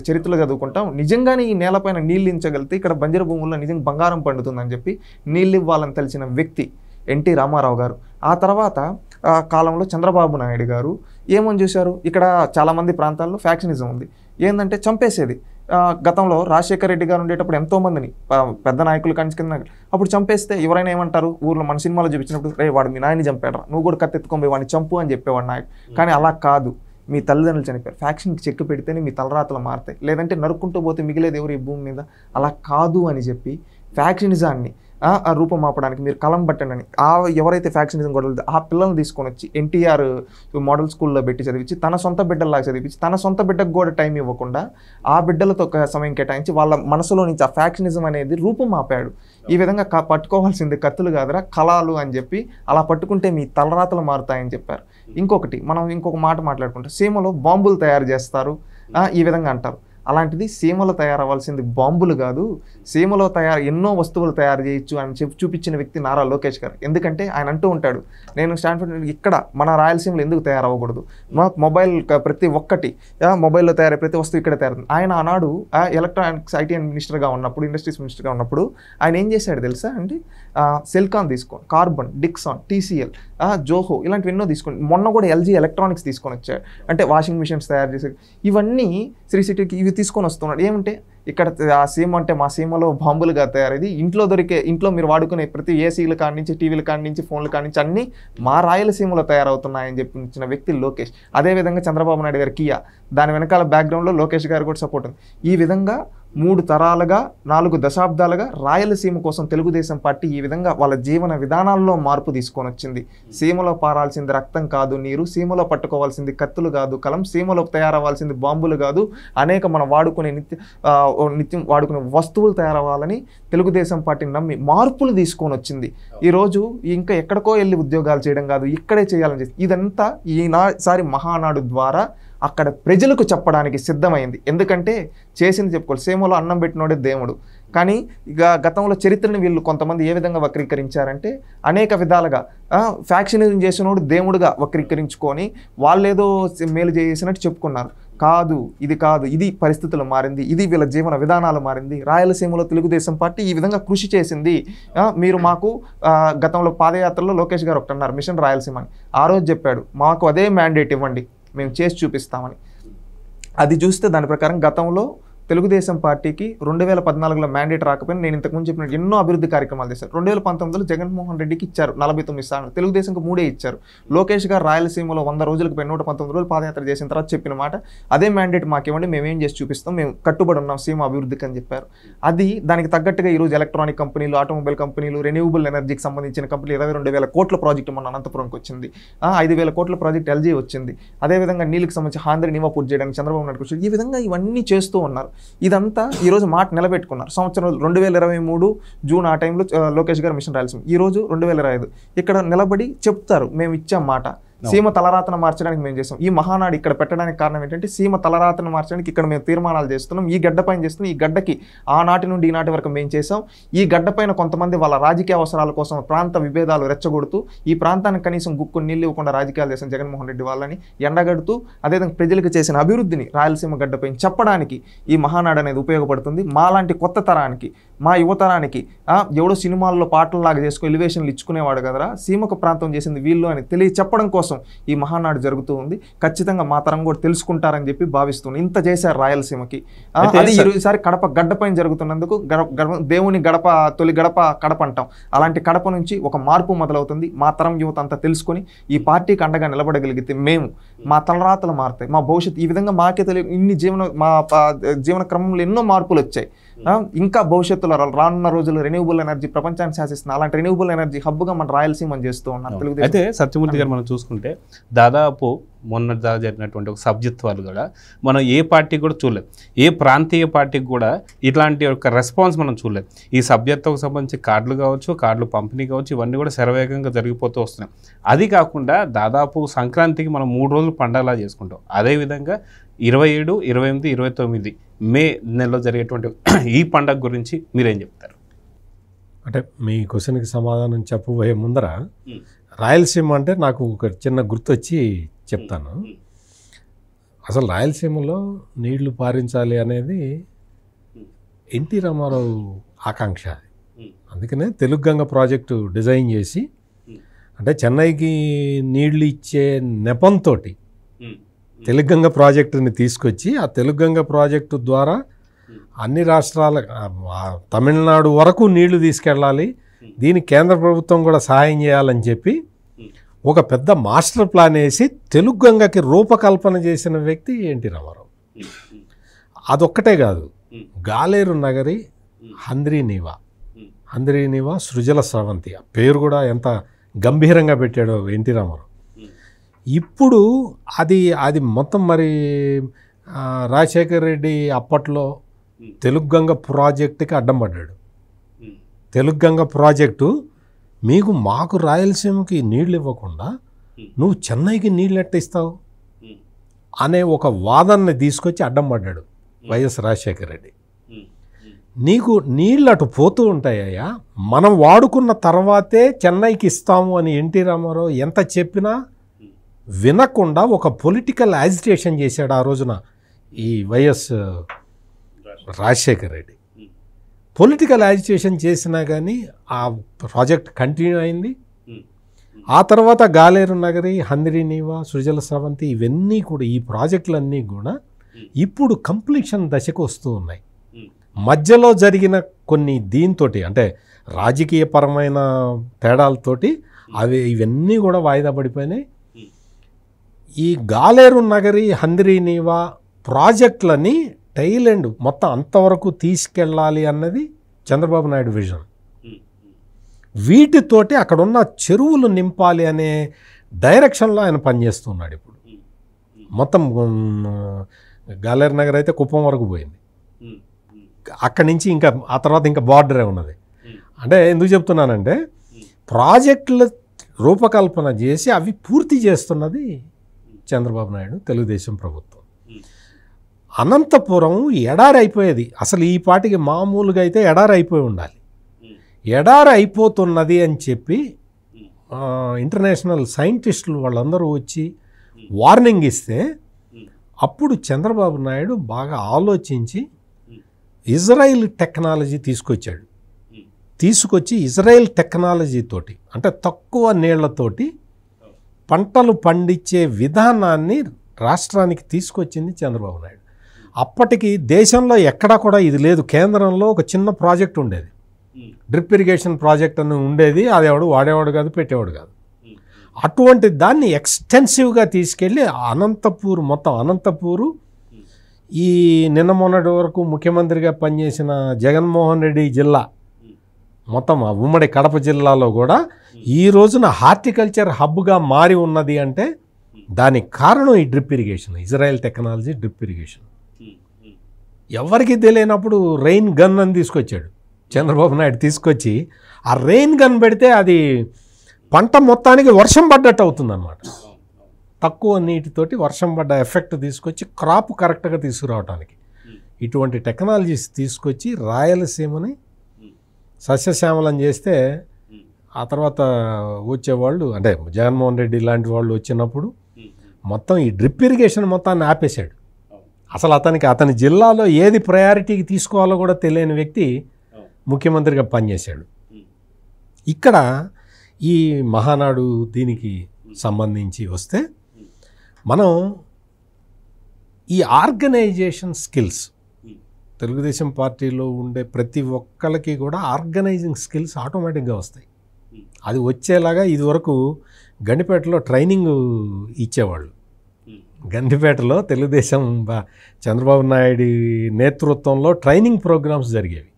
చరిత్రలో చదువుకుంటాం. నిజంగానే ఈ నేలపైన నీళ్ళు ఇంచగలిగితే ఇక్కడ బంజరు భూముల్లో నిజంగా బంగారం పండుతుందని చెప్పి నీళ్ళు ఇవ్వాలని తెలిసిన వ్యక్తి ఎన్టీ రామారావు గారు. ఆ తర్వాత కాలంలో చంద్రబాబు నాయుడు గారు ఏమని చూశారు, ఇక్కడ చాలామంది ప్రాంతాల్లో ఫ్యాక్షనిజం ఉంది, ఏంటంటే చంపేసేది. గతంలో రాజశేఖర రెడ్డి గారు ఉండేటప్పుడు ఎంతోమందిని పెద్ద నాయకులు కింద అప్పుడు చంపేస్తే ఎవరైనా ఏమంటారు, ఊర్లో మన సినిమాలో చూపించినప్పుడు రే వాడు మీ నాయన్ని చంపాడు, నువ్వు కూడా కత్తెత్తుకొని వాడిని చంపు అని చెప్పేవాడు నాయకుడు. కానీ అలా కాదు, మీ తల్లిదండ్రులు చనిపోయారు, ఫ్యాక్షన్కి చెక్కు పెడితేనే మీ తలరాతలు మారుతాయి, లేదంటే నరుక్కుంటూ పోతే మిగిలేదు ఎవరు ఈ భూమి మీద, అలా కాదు అని చెప్పి ఫ్యాక్షనిజాన్ని రూపమాపడానికి మీరు కలం పట్టండి. ఎవరైతే ఫ్యాక్షనిజం గొడవలు ఆ పిల్లల్ని తీసుకొని వచ్చి ఎన్టీఆర్ మోడల్ స్కూల్లో పెట్టి చదివించి తన సొంత బిడ్డల్లాగా చదివించి తన సొంత బిడ్డకు కూడా టైం ఇవ్వకుండా ఆ బిడ్డలతో సమయం కేటాయించి వాళ్ళ మనసులో నుంచి ఆ ఫ్యాక్షనిజం అనేది రూపమాపాడు. ఈ విధంగా పట్టుకోవాల్సింది కత్తులు కాదురా కళాలు అని చెప్పి అలా పట్టుకుంటే మీ తలరాతలు మారుతాయని చెప్పారు. ఇంకొకటి, మనం ఇంకొక మాట మాట్లాడుకుంటే సీమలో బాంబులు తయారు చేస్తారు ఈ విధంగా అంటారు. అలాంటిది సీమలో తయారవ్వాల్సింది బాంబులు కాదు, సీమలో ఎన్నో వస్తువులు తయారు చేయొచ్చు అని చూపించిన వ్యక్తి నారా లోకేష్ గారు. ఎందుకంటే ఆయన అంటూ ఉంటాడు, నేను స్టాన్ఫోర్డ్ ఇక్కడ మన రాయలసీమలో ఎందుకు తయారవ్వకూడదు, మొబైల్ ప్రతి ఒక్కటి మొబైల్లో తయారయ్యే ప్రతి వస్తువు ఇక్కడ తయారవుతుంది. ఆయన ఆనాడు ఎలక్ట్రానిక్స్ ఐటీ మినిస్టర్గా ఉన్నప్పుడు, ఇండస్ట్రీస్ మినిస్టర్గా ఉన్నప్పుడు ఆయన ఏం చేశాడు తెలుసా అండి, సెల్కాన్ తీసుకోండి, కార్బన్, డిక్సాన్, టీసీఎల్, జోహో ఇలాంటివి ఎన్నో తీసుకోండి. మొన్న కూడా ఎల్జీ ఎలక్ట్రానిక్స్ తీసుకొని వచ్చాడు, అంటే వాషింగ్ మిషన్స్ తయారు చేసే ఇవన్నీ శ్రీ సిటీకి ఇవి తీసుకొని వస్తున్నాడు. ఏమంటే ఇక్కడ ఆ సీమ అంటే మా సీమలో బాంబులుగా తయారైంది, ఇంట్లో మీరు వాడుకునే ప్రతి ఏసీల కాడి నుంచి, టీవీల కాడి నుంచి, ఫోన్ల కాడి నుంచి అన్నీ మా రాయలసీమలో తయారవుతున్నాయని చెప్పించిన వ్యక్తి లోకేష్. అదేవిధంగా చంద్రబాబు నాయుడు గారు కియా, దాని వెనకాల బ్యాక్గ్రౌండ్లో లోకేష్ గారు కూడా సపోర్ట్ ఉంది. ఈ విధంగా 3 తరాలుగా 4 దశాబ్దాలుగా రాయలసీమ కోసం తెలుగుదేశం పార్టీ ఈ విధంగా వాళ్ళ జీవన విధానాల్లో మార్పు తీసుకొని వచ్చింది. సీమలో పారాల్సింది రక్తం కాదు నీరు, సీమలో పట్టుకోవాల్సింది కత్తులు కాదు కలం, సీమలో తయారవ్వాల్సింది బాంబులు కాదు, అనేక మనం వాడుకునే నిత్యం వాడుకునే వస్తువులు తయారవ్వాలని తెలుగుదేశం పార్టీ నమ్మి మార్పులు తీసుకొని వచ్చింది. ఈరోజు ఇంకా ఎక్కడికో వెళ్ళి ఉద్యోగాలు చేయడం కాదు, ఇక్కడే చేయాలని చెప్పి ఇదంతా ఈసారి మహానాడు ద్వారా అక్కడ ప్రజలకు చెప్పడానికి సిద్ధమైంది. ఎందుకంటే చేసింది చెప్పుకోవాలి, సీమలో అన్నం పెట్టినోడే దేవుడు. కానీ ఇక గతంలో చరిత్రని వీళ్ళు కొంతమంది ఏ విధంగా వక్రీకరించారంటే అనేక విధాలుగా ఫ్యాక్షనిజం చేసినోడు దేవుడుగా వక్రీకరించుకొని వాళ్ళేదో మేలు చేసినట్టు చెప్పుకున్నారు. కాదు, ఇది పరిస్థితులు మారింది, ఇది వీళ్ళ జీవన విధానాలు మారింది. రాయలసీమలో తెలుగుదేశం పార్టీ ఈ విధంగా కృషి చేసింది. మీరు మాకు గతంలో పాదయాత్రలో లోకేష్ గారు ఒకటి అన్నారు, మిషన్ రాయలసీమ అని. ఆ రోజు చెప్పాడు, మాకు అదే మ్యాండేట్ ఇవ్వండి, మేము చేసి చూపిస్తామని. అది చూస్తే దాని ప్రకారం గతంలో తెలుగుదేశం పార్టీకి 2014లో మ్యాండేట్ రాకపోయినా నేను ఇంతకుముందు చెప్పినట్టు ఎన్నో అభివృద్ధి కార్యక్రమాలు చేశారు. 2019లో జగన్మోహన్ రెడ్డికి ఇచ్చారు 49 స్థానాలు, తెలుగుదేశంకి 3 ఇచ్చారు. లోకేష్ గారు రాయలసీమలో 100 రోజులకు 119 రోజులు పాదయాత్ర చేసిన తర్వాత చెప్పిన మాట, అదే మ్యాండేట్ మాకు ఇవ్వండి, మేమేం చేసి చూపిస్తాం, మేము కట్టుబడి ఉన్నాం సీమ అభివృద్ధికి అని చెప్పారు. అది దానికి తగ్గట్టుగా ఈరోజు ఎలక్ట్రానిక్ కంపెనీలు, ఆటోమొబైల్ కంపెనీలు, రెన్యూవబుల్ ఎనర్జీకి సంబంధించిన కంపెనీలు 22,000 కోట్ల ప్రాజెక్టు మొన్న అనంతపురంకి వచ్చింది. 5,000 కోట్ల ప్రాజెక్ట్ ఎల్జీ వచ్చింది. అదేవిధంగా నీళ్ళకి సంబంధించి హాంద్రి నీవా పూర్తి చేయడానికి చంద్రబాబు నాయుడు కూర్చొని ఈ విధంగా ఇవన్నీ చేస్తూ ఉన్నారు. ఇదంతా ఈరోజు మాట నిలబెట్టుకున్నారు. సంవత్సరం 2023 జూన్ ఆ టైంలో లోకేష్ గారు మిషన్ రాయలసీమ, ఈరోజు 2025 ఇక్కడ నిలబడి చెప్తారు మేము ఇచ్చాం మాట. సీమ తలరాతను మార్చడానికి మేము చేస్తాం. ఈ మహానాడు ఇక్కడ పెట్టడానికి కారణం ఏంటంటే సీమ తలరాతను మార్చడానికి ఇక్కడ మేము తీర్మానాలు చేస్తున్నాం, ఈ గడ్డ పైన చేస్తున్నాం. ఈ గడ్డకి ఆనాటి నుండి ఈనాటి వరకు మేము చేసాం. ఈ గడ్డ పైన కొంతమంది వాళ్ళ రాజకీయ అవసరాల కోసం ప్రాంత విభేదాలు రెచ్చగొడుతూ ఈ ప్రాంతానికి కనీసం గుక్కు నీళ్ళు ఇవ్వకుండా రాజకీయాలు చేసిన జగన్మోహన్ రెడ్డి వాళ్ళని ఎండగడుతూ అదేవిధంగా ప్రజలకు చేసిన అభివృద్ధిని రాయలసీమ గడ్డపై చెప్పడానికి ఈ మహానాడు అనేది ఉపయోగపడుతుంది. మాలాంటి కొత్త తరానికి, మా యువతరానికి ఎవడో సినిమాల్లో పాటల్లాగా చేసుకుని ఎలివేషన్లు ఇచ్చుకునేవాడు కదరా, సీమకు ప్రాంతం చేసింది వీళ్ళు అని చెప్పడం కోసం ఈ మహానాడు జరుగుతూ ఉంది. ఖచ్చితంగా మా తరం కూడా తెలుసుకుంటారని చెప్పి భావిస్తున్నాను. ఇంత చేశారు రాయలసీమకి. అది ఈసారి కడప గడ్డపైన జరుగుతున్నందుకు దేవుని గడప, తొలి గడప కడప అంటాం. అలాంటి కడప నుంచి ఒక మార్పు మొదలవుతుంది. మా తరం యువత అంతా తెలుసుకొని ఈ పార్టీకి అండగా నిలబడగలిగితే మేము, మా తలరాతలు మారుతాయి, మా భవిష్యత్తు ఈ విధంగా మాకే తెలియదు. మా జీవన క్రమంలో ఎన్నో మార్పులు వచ్చాయి. ఇంకా భవిష్యత్తులో రానున్న రోజుల్లో రెన్యూవబుల్ ఎనర్జీ ప్రపంచాన్ని శాసిస్తున్న అలాంటి రెన్యూవబుల్ ఎనర్జీ హబ్గా మన రాయలసీమ చేస్తూ ఉన్నారు. అయితే సత్యమూర్తి గారు మనం చూసుకుంటే దాదాపు మొన్న జరిగినటువంటి ఒక సబ్జెక్టులు కూడా మనం ఏ పార్టీకి కూడా చూడలేదు, ఏ ప్రాంతీయ పార్టీకి కూడా ఇట్లాంటి ఒక రెస్పాన్స్ మనం చూడలేదు. ఈ సబ్జెక్టుకు సంబంధించి కార్డులు కావచ్చు, కార్డులు పంపిణీ కావచ్చు, ఇవన్నీ కూడా శరవేగంగా జరిగిపోతూ వస్తున్నాయి. అది కాకుండా దాదాపు సంక్రాంతికి మనం 3 రోజులు పండగలా చేసుకుంటాం. అదేవిధంగా 27, 28, 29 మే నెలలో జరిగేటువంటి ఈ పండగ గురించి మీరేం చెప్తారు? అంటే మీ క్వశ్చన్కి సమాధానం చెప్పబోయే ముందర రాయలసీమ అంటే నాకు ఒక చిన్న గుర్తొచ్చి చెప్తాను. అసలు రాయలసీమలో నీళ్లు పారించాలి అనేది ఎన్టీ రామారావు ఆకాంక్ష. అందుకనే తెలుగు గంగ ప్రాజెక్టు డిజైన్ చేసి, అంటే చెన్నైకి నీళ్లు ఇచ్చే నెపంతో తెలుగు గంగ ప్రాజెక్టుని తీసుకొచ్చి ఆ తెలుగు గంగ ప్రాజెక్టు ద్వారా అన్ని రాష్ట్రాల, తమిళనాడు వరకు నీళ్లు తీసుకెళ్ళాలి, దీనికి కేంద్ర ప్రభుత్వం కూడా సహాయం చేయాలని చెప్పి ఒక పెద్ద మాస్టర్ ప్లాన్ వేసి తెలుగు గంగకి రూపకల్పన చేసిన వ్యక్తి ఎన్టీ రామారావు. అదొక్కటే కాదు, గాలేరు నగరి, హంద్రీ నీవా, సృజల స్రవంతి, ఆ పేరు కూడా ఎంత గంభీరంగా పెట్టాడో ఎన్టీ రామారావు. ఇప్పుడు అది మొత్తం మరి రాజశేఖర్ రెడ్డి అప్పట్లో తెలుగు గంగ ప్రాజెక్టుకి అడ్డం పడ్డాడు. తెలుగు గంగ ప్రాజెక్టు మాకు రాయలసీమకి నీళ్ళు ఇవ్వకుండా నువ్వు చెన్నైకి నీళ్ళు ఎట్ట ఇస్తావు అనే ఒక వాదనని తీసుకొచ్చి అడ్డం పడ్డాడు వైఎస్ రాజశేఖర రెడ్డి. నీకు నీళ్ళు అటు పోతూ ఉంటాయ్యా, మనం వాడుకున్న తర్వాతే చెన్నైకి ఇస్తాము అని ఎన్టీ రామారావు ఎంత చెప్పినా వినకుండా ఒక పొలిటికల్ యాజిటేషన్ చేశాడు ఆ రోజున ఈ YS Rajasekhara Reddy. Political agitation చేసినా కానీ ఆ ప్రాజెక్ట్ కంటిన్యూ అయింది. ఆ తర్వాత గాలేరు నగరి, హంద్రీ నీవా, సృజల స్రవంతి, ఇవన్నీ కూడా ఈ ప్రాజెక్టులన్నీ కూడా ఇప్పుడు కంప్లీషన్ దశకు వస్తూ ఉన్నాయి. మధ్యలో జరిగిన కొన్ని దీంతోటి, అంటే రాజకీయపరమైన తేడాలతోటి ఇవన్నీ కూడా వాయిదా పడిపోయినాయి. ఈ గాలేరు నగరి, హంద్రీ నీవా ప్రాజెక్టులని టైల్ ఎండ్ మొత్తం అంతవరకు తీసుకెళ్ళాలి అన్నది చంద్రబాబు నాయుడు విజన్. వీటితోటి అక్కడ ఉన్న చెరువులు నింపాలి అనే డైరెక్షన్లో ఆయన పనిచేస్తున్నాడు. ఇప్పుడు మొత్తం గాలేరు నగర్ అయితే కుప్పం వరకు పోయింది, అక్కడి నుంచి ఇంకా ఆ తర్వాత ఇంకా బార్డరే ఉన్నది. అంటే ఎందుకు చెప్తున్నానంటే ప్రాజెక్టుల రూపకల్పన చేసి అవి పూర్తి చేస్తున్నది చంద్రబాబు నాయుడు, తెలుగుదేశం ప్రభుత్వం. అనంతపురం ఎడారి అయిపోయేది, అసలు ఈ పాటికి మామూలుగా అయితే ఎడారి అయిపోయి ఉండాలి. ఎడారి అయిపోతున్నది అని చెప్పి ఇంటర్నేషనల్ సైంటిస్టులు వాళ్ళందరూ వచ్చి వార్నింగ్ ఇస్తే అప్పుడు చంద్రబాబు నాయుడు బాగా ఆలోచించి ఇజ్రాయిల్ టెక్నాలజీ తీసుకొచ్చి ఇజ్రాయిల్ టెక్నాలజీ తోటి, అంటే తక్కువ నీళ్లతోటి పంటలు పండించే విధానాన్ని రాష్ట్రానికి తీసుకొచ్చింది చంద్రబాబు నాయుడు. అప్పటికి దేశంలో ఎక్కడా కూడా ఇది లేదు. కేంద్రంలో ఒక చిన్న ప్రాజెక్ట్ ఉండేది, డ్రిప్ ఇరిగేషన్ ప్రాజెక్ట్ అని ఉండేది. అది ఎవడు వాడేవాడు కాదు, పెట్టేవాడు కాదు. అటువంటి దాన్ని ఎక్స్టెన్సివ్గా తీసుకెళ్ళి మొత్తం అనంతపూరు, ఈ నిన్న మొన్నటి వరకు ముఖ్యమంత్రిగా పనిచేసిన జగన్మోహన్ రెడ్డి జిల్లా, మొత్తం ఉమ్మడి కడప జిల్లాలో కూడా ఈ రోజున హార్టికల్చర్ హబ్గా మారి ఉన్నది. అంటే దానికి కారణం ఈ drip irrigation, Israel technology drip irrigation. ఎవరికి తెలియనప్పుడు రెయిన్ గన్ అని తీసుకొచ్చాడు చంద్రబాబు నాయుడు. తీసుకొచ్చి ఆ రెయిన్ గన్ పెడితే అది పంట మొత్తానికి వర్షం పడ్డట్టు అవుతుందన్నమాట. తక్కువ నీటితోటి వర్షం పడ్డ ఎఫెక్ట్ తీసుకొచ్చి క్రాప్ కరెక్ట్గా తీసుకురావడానికి ఇటువంటి టెక్నాలజీస్ తీసుకొచ్చి రాయలసీమని సస్యశ్యామలం చేస్తే, ఆ తర్వాత వచ్చేవాళ్ళు అంటే జగన్మోహన్ రెడ్డి లాంటి వాళ్ళు వచ్చినప్పుడు మొత్తం ఈ డ్రిప్ ఇరిగేషన్ మొత్తాన్ని ఆపేశాడు. అసలు అతని జిల్లాలో ఏది ప్రయారిటీకి తీసుకోవాలో కూడా తెలియని వ్యక్తి ముఖ్యమంత్రిగా పనిచేశాడు. ఇక్కడ ఈ మహానాడు దీనికి సంబంధించి వస్తే మనం ఈ ఆర్గనైజేషన్ స్కిల్స్, తెలుగుదేశం పార్టీలో ఉండే ప్రతి ఒక్కరికి కూడా ఆర్గనైజింగ్ స్కిల్స్ ఆటోమేటిక్గా వస్తాయి. అది వచ్చేలాగా ఇదివరకు గండిపేటలో ట్రైనింగ్ ఇచ్చేవాళ్ళు. గండిపేటలో తెలుగుదేశం చంద్రబాబు నాయుడు నేతృత్వంలో ట్రైనింగ్ ప్రోగ్రామ్స్ జరిగేవి.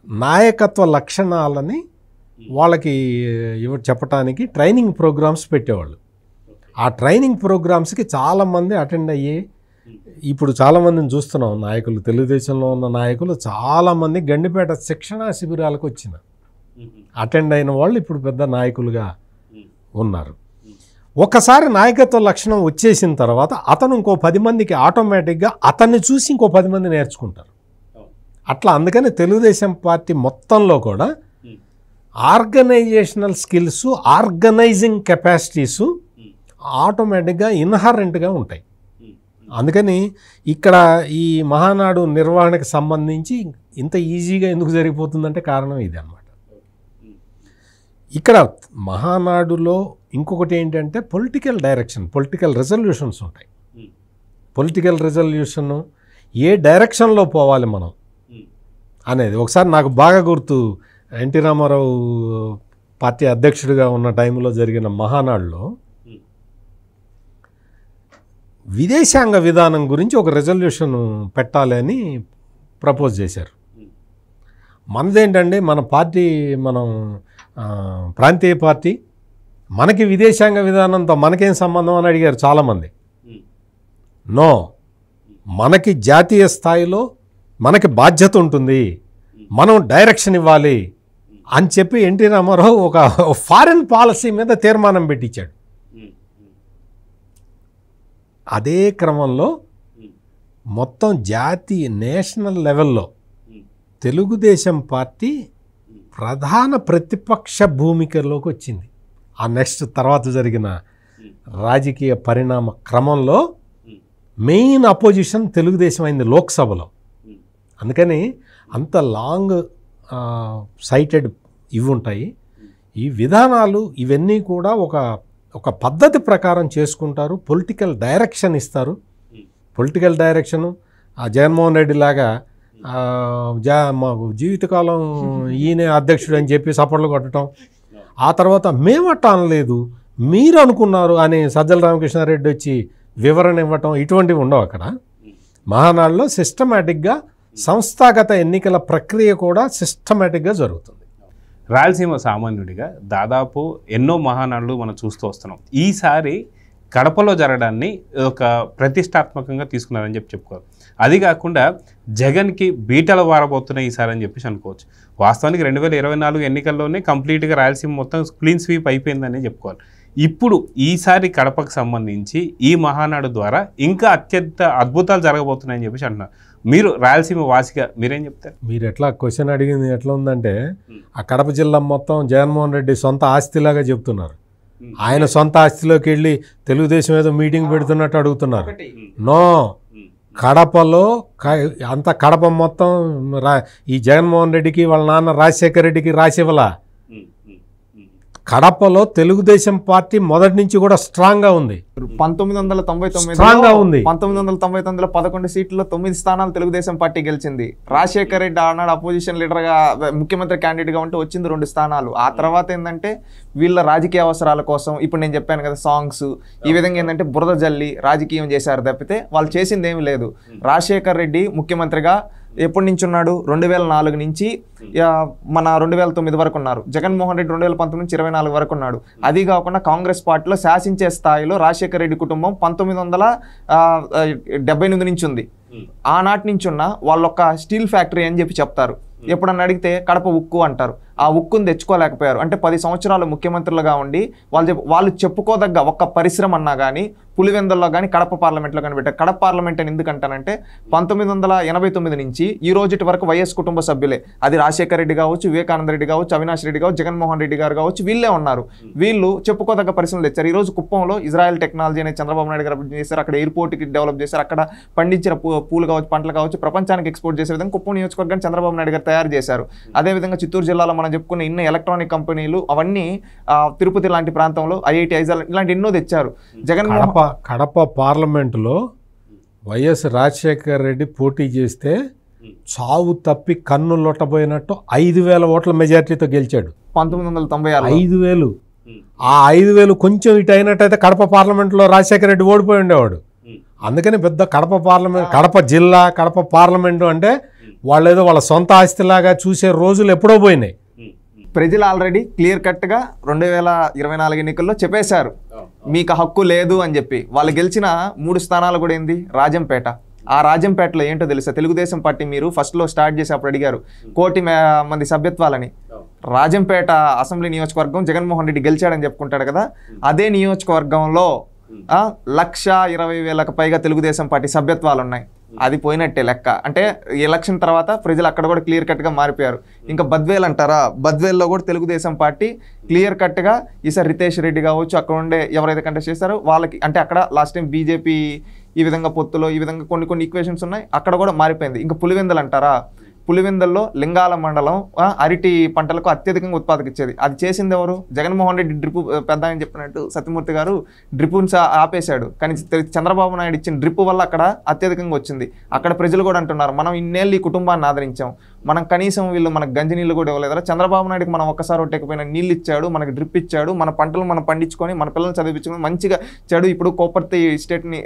నాయకత్వ లక్షణాలని వాళ్ళకి చెప్పడానికి ట్రైనింగ్ ప్రోగ్రామ్స్ పెట్టేవాళ్ళు. ఆ ట్రైనింగ్ ప్రోగ్రామ్స్కి చాలామంది అటెండ్ అయ్యి, ఇప్పుడు చాలామందిని చూస్తున్నాం నాయకులు, తెలుగుదేశంలో ఉన్న నాయకులు చాలామంది గండిపేట శిక్షణా శిబిరాలకు వచ్చిన అటెండ్ అయిన వాళ్ళు ఇప్పుడు పెద్ద నాయకులుగా ఉన్నారు. ఒకసారి నాయకత్వ లక్షణం వచ్చేసిన తర్వాత అతను ఇంకో 10 మందికి ఆటోమేటిక్గా అతన్ని చూసి ఇంకో 10 మంది నేర్చుకుంటారు. అట్లా అందుకని తెలుగుదేశం పార్టీ మొత్తంలో కూడా ఆర్గనైజేషనల్ స్కిల్స్, ఆర్గనైజింగ్ కెపాసిటీసు ఆటోమేటిక్గా ఇన్హరెంట్గా ఉంటాయి. అందుకని ఇక్కడ ఈ మహానాడు నిర్వహణకు సంబంధించి ఇంత ఈజీగా ఎందుకు జరిగిపోతుందంటే కారణం ఇది అన్నమాట. ఇక్కడ మహానాడులో ఇంకొకటి ఏంటంటే పొలిటికల్ డైరెక్షన్, పొలిటికల్ రెజల్యూషన్స్ ఉంటాయి. పొలిటికల్ రెజల్యూషన్ ఏ డైరెక్షన్లో పోవాలి మనం అనేది ఒకసారి నాకు బాగా గుర్తు. ఎన్టీ రామారావు పార్టీ అధ్యక్షుడిగా ఉన్న టైంలో జరిగిన మహానాడులో విదేశాంగ విధానం గురించి ఒక రెజల్యూషన్ పెట్టాలి అని ప్రపోజ్ చేశారు. మనదేంటండి, మన పార్టీ మనం ప్రాంతీయ పార్టీ, మనకి విదేశాంగ విధానంతో మనకేం సంబంధం అని అడిగారు చాలామంది. నో, మనకి జాతీయ స్థాయిలో మనకి బాధ్యత ఉంటుంది, మనం డైరెక్షన్ ఇవ్వాలి అని చెప్పి ఎన్టీ రామారావు ఒక ఫారిన్ పాలసీ మీద తీర్మానం పెట్టించాడు. అదే క్రమంలో మొత్తం జాతీయ నేషనల్ లెవెల్లో తెలుగుదేశం పార్టీ ప్రధాన ప్రతిపక్ష భూమికలోకి వచ్చింది. ఆ నెక్స్ట్ తర్వాత జరిగిన రాజకీయ పరిణామ క్రమంలో మెయిన్ అపోజిషన్ తెలుగుదేశం అయింది లోక్సభలో. అందుకని అంత లాంగ్ సైటెడ్ ఇవి ఉంటాయి. ఈ విధానాలు ఇవన్నీ కూడా ఒక పద్ధతి ప్రకారం చేసుకుంటారు. పొలిటికల్ డైరెక్షన్ ఇస్తారు. పొలిటికల్ డైరెక్షను జగన్మోహన్ రెడ్డి లాగా మాకు జీవితకాలం ఈయనే అధ్యక్షుడు అని చెప్పి సపోర్ట్లు కొట్టడం, ఆ తర్వాత మేమట్ట అనలేదు మీరు అనుకున్నారు అని సజ్జల రామకృష్ణారెడ్డి వచ్చి వివరణ ఇవ్వటం, ఇటువంటివి ఉండవు అక్కడ. మహానాడులో సిస్టమేటిక్గా సంస్థాగత ఎన్నికల ప్రక్రియ కూడా సిస్టమేటిక్గా జరుగుతుంది. రాయలసీమ సామాన్యుడిగా దాదాపు ఎన్నో మహానాడులు మనం చూస్తూ వస్తున్నాం. ఈసారి కడపలో జరగడాన్ని ఒక ప్రతిష్టాత్మకంగా తీసుకున్నారని చెప్పుకోవాలి. అది కాకుండా జగన్కి బీటలు వారబోతున్నాయి ఈసారి అని చెప్పేసి అనుకోవచ్చు. వాస్తవానికి 2024 ఎన్నికల్లోనే కంప్లీట్గా రాయలసీమ మొత్తం క్లీన్ స్వీప్ అయిపోయిందని చెప్పుకోవాలి. ఇప్పుడు ఈసారి కడపకు సంబంధించి ఈ మహానాడు ద్వారా ఇంకా అత్యంత అద్భుతాలు జరగబోతున్నాయని చెప్పేసి అంటున్నారు. మీరు రాయలసీమ వాసిగా మీరేం చెప్తారు? మీరు ఎట్లా క్వశ్చన్ అడిగింది ఎట్లా ఉందంటే ఆ కడప జిల్లా మొత్తం జగన్మోహన్ రెడ్డి సొంత ఆస్తిలాగా చెప్తున్నారు. ఆయన సొంత ఆస్తిలోకి వెళ్ళి తెలుగుదేశం ఏదో మీటింగ్ పెడుతున్నట్టు అడుగుతున్నారు. నో, కడపలో అంత కడప మొత్తం ఈ జగన్మోహన్ రెడ్డికి వాళ్ళ నాన్న రాజశేఖర రెడ్డికి రాసివ్వలా. కడపలో తెలుగుదేశం పార్టీ మొదటి నుంచి కూడా స్ట్రాంగ్ గా ఉంది. 1999లో 11 సీట్లలో 9 స్థానాలు తెలుగుదేశం పార్టీ గెలిచింది. రాజశేఖర రెడ్డి ఆనాడు అపోజిషన్ లీడర్ గా ముఖ్యమంత్రి క్యాండిడేట్ గా ఉంటే వచ్చింది 2 స్థానాలు. ఆ తర్వాత ఏంటంటే వీళ్ళ రాజకీయ అవసరాల కోసం ఇప్పుడు నేను చెప్పాను కదా సాంగ్స్, ఈ విధంగా ఏంటంటే బురద జల్లి రాజకీయం చేశారు తప్పితే వాళ్ళు చేసింది ఏమీ లేదు. రాజశేఖర రెడ్డి ముఖ్యమంత్రిగా ఎప్పటి నుంచి ఉన్నాడు? 2004 నుంచి మన 2009 వరకు ఉన్నారు. జగన్మోహన్ రెడ్డి 2019 నుంచి 24 వరకు ఉన్నాడు. అది కాకుండా కాంగ్రెస్ పార్టీలో శాసించే స్థాయిలో రాజశేఖర రెడ్డి కుటుంబం 1978 నుంచి ఉంది. ఆనాటి నుంచి ఉన్న వాళ్ళొక్క స్టీల్ ఫ్యాక్టరీ అని చెప్పి చెప్తారు. ఎప్పుడన్నా అడిగితే కడప ఉక్కు అంటారు. ఆ ఉక్కును తెచ్చుకోలేకపోయారు. అంటే 10 సంవత్సరాలు ముఖ్యమంత్రులుగా ఉండి వాళ్ళు చెప్పుకోదగ్గ ఒక్క పరిశ్రమ అన్నా కానీ పులివెందుల్లో కానీ కడప పార్లమెంట్లో కానీ పెట్టారు. కడప పార్లమెంట్ అని ఎందుకంటానంటే 1989 నుంచి ఈ రోజు వరకు వైఎస్ కుటుంబ సభ్యులే. అది రాజశేఖర రెడ్డి కావచ్చు, వివేకానంద రెడ్డి కావచ్చు, అవినాష్ రెడ్డి కావచ్చు, జగన్మోహన్ రెడ్డి గారు కావచ్చు, వీళ్ళే ఉన్నారు. వీళ్ళు చెప్పుకోదగ్గ పరిశ్రమలు తెచ్చారు. ఈ రోజు కుప్పంలో ఇజ్రాయెల్ టెక్నాలజీ అనేది చంద్రబాబు నాయుడు గారు చేశారు. అక్కడ ఎయిర్పోర్ట్కి డెవలప్ చేశారు. అక్కడ పండించిన పూలు కావచ్చు, పంటలు కావచ్చు, ప్రపంచానికి ఎక్స్పోర్ట్ చేసే విధంగా కుప్పం నియోజకవర్గాన్ని చంద్రబాబు నాయుడు గారు తయారు చేశారు. అదేవిధంగా చిత్తూరు జిల్లాలో మనం చెప్పుకున్న ఇన్ని ఎలక్ట్రానిక్ కంపెనీలు అవన్నీ తిరుపతి లాంటి ప్రాంతంలో ఐఐటి ఐజాల్ ఇలాంటి ఎన్నో తెచ్చారు. కడప పార్లమెంటులో వైఎస్ రాజశేఖర రెడ్డి పోటీ చేస్తే చావు తప్పి కన్ను లొట్టబోయినట్టు 5,000 ఓట్ల మెజార్టీతో గెలిచాడు 1996. 5,000. ఆ 5,000 కొంచెం ఇటు అయినట్టయితే కడప పార్లమెంట్లో రాజశేఖర రెడ్డి ఓడిపోయి ఉండేవాడు. అందుకని పెద్ద కడప పార్లమెంట్, కడప జిల్లా, కడప పార్లమెంటు అంటే వాళ్ళు ఏదో వాళ్ళ సొంత ఆస్తిలాగా చూసే రోజులు ఎప్పుడో పోయినాయి. ప్రజలు ఆల్రెడీ క్లియర్ కట్గా 2024 ఎన్నికల్లో చెప్పేశారు మీకు హక్కు లేదు అని చెప్పి. వాళ్ళు గెలిచిన 3 స్థానాలు కూడా ఏంది? రాజంపేట. ఆ రాజంపేటలో ఏంటో తెలుసా? తెలుగుదేశం పార్టీ మీరు ఫస్ట్లో స్టార్ట్ చేసి అప్పుడు అడిగారు 1,000,000 మంది సభ్యత్వాలని. రాజంపేట అసెంబ్లీ నియోజకవర్గం జగన్మోహన్ రెడ్డి గెలిచాడని చెప్పుకుంటాడు కదా, అదే నియోజకవర్గంలో 1,20,000కు పైగా తెలుగుదేశం పార్టీ సభ్యత్వాలు ఉన్నాయి. అది పోయినట్టే లెక్క. అంటే ఎలక్షన్ తర్వాత ప్రజలు అక్కడ కూడా క్లియర్ కట్గా మారిపోయారు. ఇంకా బద్వేల్ అంటారా, బద్వేల్లో కూడా తెలుగుదేశం పార్టీ క్లియర్ కట్గా ఈసారి రితేష్ రెడ్డి కావచ్చు, అక్కడ ఉండే ఎవరైతే కంటెస్ట్ చేస్తారో వాళ్ళకి, అంటే అక్కడ లాస్ట్ టైం బీజేపీ ఈ విధంగా పొత్తులో ఈ విధంగా కొన్ని ఈక్వేషన్స్ ఉన్నాయి, అక్కడ కూడా మారిపోయింది. ఇంకా పులివెందులు అంటారా, పులివెందుల్లో లింగాల మండలం అరటి పంటలకు అత్యధికంగా ఉత్పాదక ఇచ్చేది. అది చేసింది ఎవరు? జగన్మోహన్ రెడ్డి డ్రిప్ పెద్ద అని చెప్పినట్టు సత్యమూర్తి గారు డ్రిప్పుని ఆపేశాడు. కానీ చంద్రబాబు నాయుడు ఇచ్చిన డ్రిప్ వల్ల అక్కడ అత్యధికంగా వచ్చింది. అక్కడ ప్రజలు కూడా అంటున్నారు మనం ఇన్నేళ్ళు ఈ కుటుంబాన్ని ఆదరించాం, మనం కనీసం వీళ్ళు మనకు గంజి నీళ్ళు కూడా ఇవ్వలేదా? చంద్రబాబు నాయుడుకి మనం ఒక్కసారి ఒట్టకపోయినా నీళ్ళు ఇచ్చాడు, మనకి డ్రిప్ ఇచ్చాడు, మన పంటలు మనం పండించుకొని మన పిల్లల్ని చదివించుకొని మంచిగా చెడు. ఇప్పుడు కోపర్తి స్టేట్ని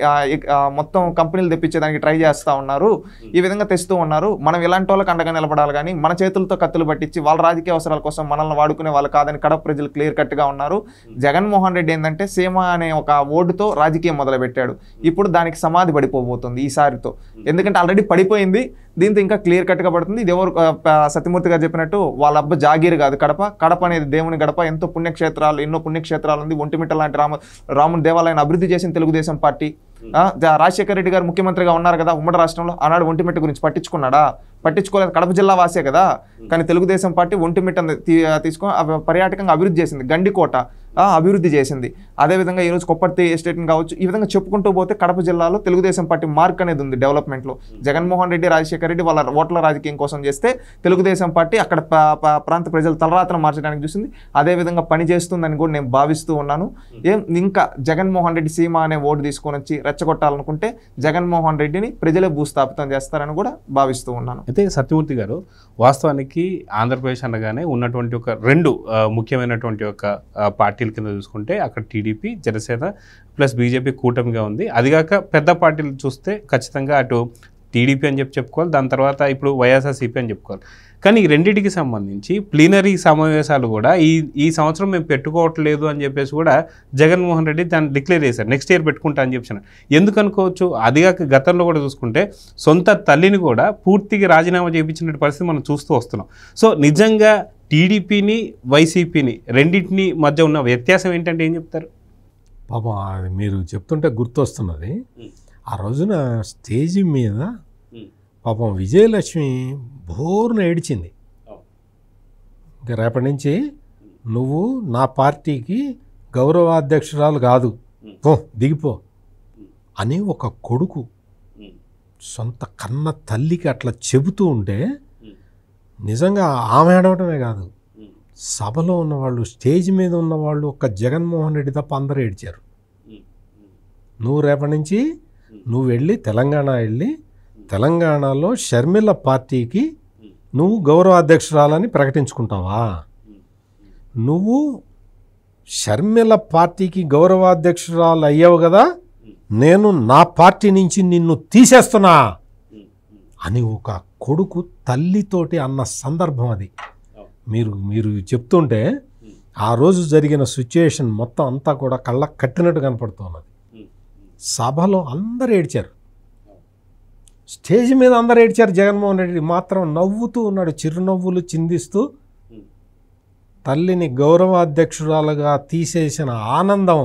మొత్తం కంపెనీలు తెప్పించేదానికి ట్రై చేస్తూ ఉన్నారు, ఈ విధంగా తెస్తూ ఉన్నారు. మనం ఇలాంటి వాళ్ళకి అండగా నిలబడాలి కానీ మన చేతులతో కత్తులు పట్టించి వాళ్ళ రాజకీయ అవసరాల కోసం మనల్ని వాడుకునే వాళ్ళు కాదని కడప ప్రజలు క్లియర్ కట్గా ఉన్నారు. జగన్మోహన్ రెడ్డి ఏంటంటే సీమ అనే ఒక ఓటుతో రాజకీయం మొదలుపెట్టాడు. ఇప్పుడు దానికి సమాధి పడిపోబోతుంది ఈసారితో. ఎందుకంటే ఆల్రెడీ పడిపోయింది, దీంతో ఇంకా క్లియర్ కట్గా పడుతుంది. ఇది ఎవరు సత్యమూర్తి గారు చెప్పినట్టు వాళ్ళ అబ్బ జాగీర్ కాదు కడప. కడప అనేది దేవుని గడప. ఎంతో పుణ్యక్షేత్రాలు, ఎన్నో పుణ్యక్షేత్రాలు ఉంది. ఒంటిమిట్ట లాంటి రాముని దేవాలయాన్ని అభివృద్ధి చేసిన తెలుగుదేశం పార్టీ. రాజశేఖర రెడ్డి గారు ముఖ్యమంత్రిగా ఉన్నారు కదా ఉమ్మడి రాష్ట్రంలో, ఆనాడు ఒంటిమిట్ట గురించి పట్టించుకున్నాడా? పట్టించుకోలేదు. కడప జిల్లా వాసే కదా. కానీ తెలుగుదేశం పార్టీ ఒంటిమిట్టను తీసుకొని పర్యాటకంగా అభివృద్ధి చేసింది. గండికోట అభివృద్ధి చేసింది. అదేవిధంగా ఈరోజు కొప్పర్తి ఎస్టేట్ని కావచ్చు, ఈ విధంగా చెప్పుకుంటూ పోతే కడప జిల్లాలో తెలుగుదేశం పార్టీ మార్క్ అనేది ఉంది డెవలప్మెంట్లో. జగన్మోహన్ రెడ్డి, రాజశేఖర రెడ్డి వాళ్ళ ఓట్ల రాజకీయం కోసం చేస్తే తెలుగుదేశం పార్టీ అక్కడ ప్రాంత ప్రజల తలరాతను మార్చడానికి చూసింది. అదేవిధంగా పని చేస్తుందని కూడా నేను భావిస్తూ ఉన్నాను. ఇంకా జగన్మోహన్ రెడ్డి సీమ అనే ఓటు తీసుకొని వచ్చి రెచ్చగొట్టాలనుకుంటే జగన్మోహన్ రెడ్డిని ప్రజలే భూస్థాపితం చేస్తారని కూడా భావిస్తూ ఉన్నాను. అయితే సత్యమూర్తి గారు, వాస్తవానికి ఆంధ్రప్రదేశ్ అనగానే ఉన్నటువంటి ఒక 2 ముఖ్యమైనటువంటి ఒక పార్టీలు పార్టీల కింద చూసుకుంటే అక్కడ టీడీపీ, జనసేన ప్లస్ బీజేపీ కూటమిగా ఉంది. అదిగాక పెద్ద పార్టీలు చూస్తే ఖచ్చితంగా అటు టీడీపీ అని చెప్పుకోవాలి, దాని తర్వాత ఇప్పుడు వైఎస్ఆర్సీపీ అని చెప్పుకోవాలి. కానీ ఈ రెండింటికి సంబంధించి ప్లీనరీ సమావేశాలు కూడా ఈ సంవత్సరం మేము పెట్టుకోవట్లేదు అని చెప్పేసి కూడా జగన్మోహన్ రెడ్డి దాన్ని డిక్లేర్ చేశారు, నెక్స్ట్ ఇయర్ పెట్టుకుంటా అని చెప్పాను. ఎందుకు అనుకోవచ్చు? అదిగాక గతంలో కూడా చూసుకుంటే సొంత తల్లిని కూడా పూర్తిగా రాజీనామా చేయించిన పరిస్థితి మనం చూస్తూ వస్తున్నాం. సో నిజంగా టీడీపీని, వైసీపీని రెండింటిని మధ్య ఉన్న వ్యత్యాసం ఏంటంటే ఏం చెప్తారు? పాపం అది మీరు చెప్తుంటే గుర్తొస్తున్నది, ఆ రోజున స్టేజి మీద పాపం విజయలక్ష్మి బోర్న ఏడిచింది. ఇంకా రేపటి నుంచి నువ్వు నా పార్టీకి గౌరవాధ్యక్షురాలు కాదు, పో దిగిపో అని ఒక కొడుకు సొంత కన్న తల్లికి అట్లా చెబుతూ ఉంటే నిజంగా ఆమె ఏడవటమే కాదు, సభలో ఉన్నవాళ్ళు, స్టేజ్ మీద ఉన్నవాళ్ళు ఒక్క జగన్మోహన్ రెడ్డి తప్ప అందరూ ఏడ్చారు. నువ్వు రేపటి నుంచి నువ్వు వెళ్ళి తెలంగాణ వెళ్ళి తెలంగాణలో షర్మిల పార్టీకి నువ్వు గౌరవాధ్యక్షురాలని ప్రకటించుకుంటావా? నువ్వు షర్మిల పార్టీకి గౌరవాధ్యక్షురాలు అయ్యావు కదా, నేను నా పార్టీ నుంచి నిన్ను తీసేస్తున్నా అని ఒక కొడుకు తల్లితోటి అన్న సందర్భం అది. మీరు చెప్తుంటే ఆ రోజు జరిగిన సిచ్యుయేషన్ మొత్తం అంతా కూడా కళ్ళకు కట్టినట్టు కనపడుతున్నది. సభలో అందరూ ఏడ్చారు, స్టేజ్ మీద అందరూ ఏడ్చారు. జగన్మోహన్ రెడ్డి మాత్రం నవ్వుతూ ఉన్నాడు, చిరునవ్వులు చిందిస్తూ. తల్లిని గౌరవాధ్యక్షురాలుగా తీసేసిన ఆనందం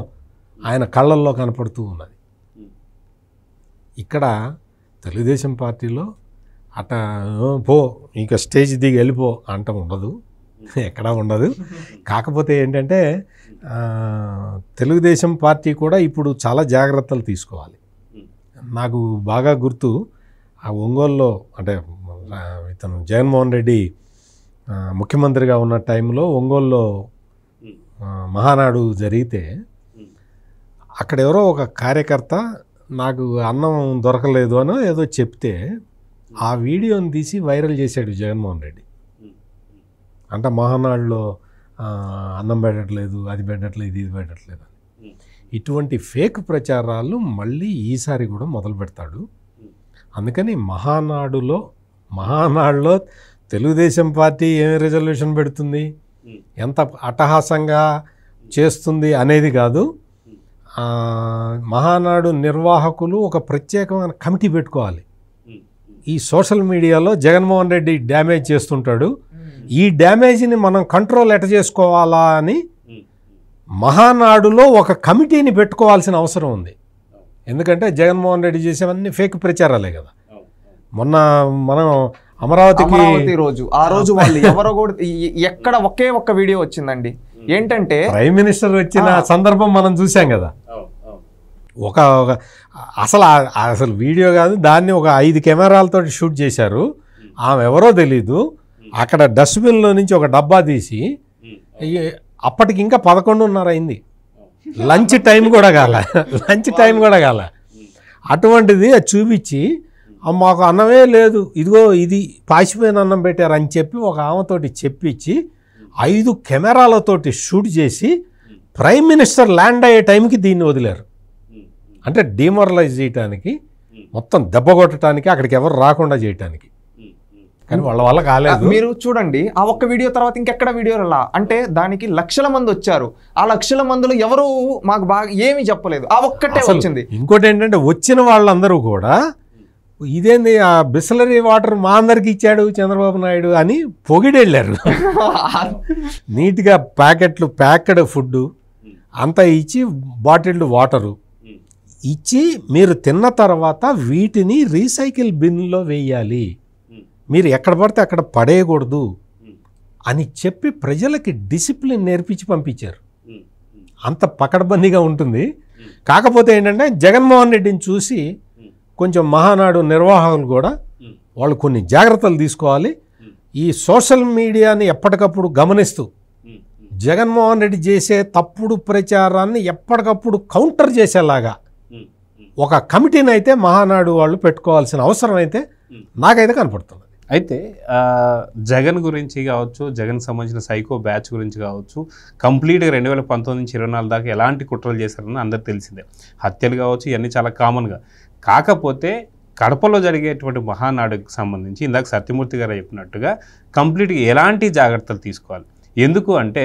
ఆయన కళ్ళల్లో కనపడుతూ ఉన్నది. ఇక్కడ తెలుగుదేశం పార్టీలో అట పో ఇంకా స్టేజ్ దిగి వెళ్ళిపో అంట ఉండదు, ఎక్కడా ఉండదు. కాకపోతే ఏంటంటే తెలుగుదేశం పార్టీ కూడా ఇప్పుడు చాలా జాగ్రత్తలు తీసుకోవాలి. నాకు బాగా గుర్తు, ఆ ఒంగోలులో అంటే ఇతను జగన్మోహన్ రెడ్డి ముఖ్యమంత్రిగా ఉన్న టైంలో ఒంగోలులో మహానాడు జరిగితే అక్కడ ఎవరో ఒక కార్యకర్త నాకు అన్నం దొరకలేదు అనో ఏదో చెప్తే ఆ వీడియోని తీసి వైరల్ చేశాడు జగన్మోహన్ రెడ్డి. అంటే మహానాడులో అన్నం పెట్టట్లేదు, అది పెట్టట్లేదు, ఇది పెట్టట్లేదు అని. ఇటువంటి ఫేక్ ప్రచారాలు మళ్ళీ ఈసారి కూడా మొదలు పెడతాడు. అందుకని మహానాడులో తెలుగుదేశం పార్టీ ఏం రిజల్యూషన్ పెడుతుంది, ఎంత అట్టహాసంగా చేస్తుంది అనేది కాదు. మహానాడు నిర్వాహకులు ఒక ప్రత్యేకమైన కమిటీ పెట్టుకోవాలి. ఈ సోషల్ మీడియాలో జగన్మోహన్ రెడ్డి డ్యామేజ్ చేస్తుంటాడు, ఈ డ్యామేజ్ని మనం కంట్రోల్ ఎట్ట చేసుకోవాలా అని మహానాడులో ఒక కమిటీని పెట్టుకోవాల్సిన అవసరం ఉంది. ఎందుకంటే జగన్మోహన్ రెడ్డి చేసేవన్నీ ఫేక్ ప్రచారాలే కదా. మొన్న మనం అమరావతి రోజు ఆ రోజు వాళ్ళు ఎవరో కూడా ఎక్కడ ఒకే ఒక్క వీడియో వచ్చిందండి. ఏంటంటే ప్రైమ్ మినిస్టర్ వచ్చిన సందర్భం మనం చూసాం కదా. అసలు వీడియో కాదు, దాన్ని ఒక 5 కెమెరాలతో షూట్ చేశారు. ఆమె ఎవరో తెలీదు. అక్కడ డస్ట్బిన్లో నుంచి ఒక డబ్బా తీసి, అప్పటికి ఇంకా 11:30 అయింది, లంచ్ టైం కూడా కాలే. అటువంటిది అది చూపించి మాకు అన్నమే లేదు, ఇదిగో ఇది పాసిపోయిన అన్నం పెట్టారు అని చెప్పి ఒక ఆమెతోటి చెప్పించి 5 కెమెరాలతోటి షూట్ చేసి ప్రైమ్ మినిస్టర్ ల్యాండ్ అయ్యే టైంకి దీన్ని వదిలేరు. అంటే డిమోరలైజ్ చేయటానికి, మొత్తం దెబ్బ కొట్టడానికి, అక్కడికి ఎవరు రాకుండా చేయటానికి. కానీ వాళ్ళ వల్ల కాలేదు. మీరు చూడండి, ఆ ఒక్క వీడియో తర్వాత ఇంకెక్కడ వీడియోలా అంటే దానికి లక్షల మంది వచ్చారు. ఆ లక్షల మందిలో ఎవరు మాకు బాగా ఏమీ చెప్పలేదు, ఆ ఒక్కటే వచ్చింది. ఇంకోటి ఏంటంటే వచ్చిన వాళ్ళందరూ కూడా ఇదేంది ఆ బిస్లరీ వాటర్ మా అందరికి ఇచ్చాడు చంద్రబాబు నాయుడు అని పొగిడెళ్ళారు. నీట్గా ప్యాక్డ్ ఫుడ్ అంతా ఇచ్చి బాటిల్డ్ వాటరు ఇచ్చి మీరు తిన్న తర్వాత వీటిని రీసైకిల్ బిన్లో వేయాలి, మీరు ఎక్కడ పడితే అక్కడ పడేయకూడదు అని చెప్పి ప్రజలకి డిసిప్లిన్ నేర్పించి పంపించారు. అంత పకడ్బందీగా ఉంటుంది. కాకపోతే ఏంటంటే జగన్మోహన్ రెడ్డిని చూసి కొంచెం మహానాడు నిర్వాహకులు కూడా వాళ్ళు కొన్ని జాగ్రత్తలు తీసుకోవాలి. ఈ సోషల్ మీడియాని ఎప్పటికప్పుడు గమనిస్తూ జగన్మోహన్ రెడ్డి చేసే తప్పుడు ప్రచారాన్ని ఎప్పటికప్పుడు కౌంటర్ చేసేలాగా ఒక కమిటీని అయితే మహానాడు వాళ్ళు పెట్టుకోవాల్సిన అవసరం అయితే నాకైతే కనపడుతుంది. అయితే జగన్ గురించి కావచ్చు, జగన్ సంబంధించిన సైకో బ్యాచ్ గురించి కావచ్చు, కంప్లీట్గా 2019 నుంచి 24 దాకా ఎలాంటి కుట్రలు చేశారని అందరికి తెలిసిందే. హత్యలు కావచ్చు, ఇవన్నీ చాలా కామన్గా. కాకపోతే కడపలో జరిగేటువంటి మహానాడుకు సంబంధించి ఇందాక సత్యమూర్తి గారు చెప్పినట్టుగా కంప్లీట్గా ఎలాంటి జాగ్రత్తలు తీసుకోవాలి. ఎందుకు అంటే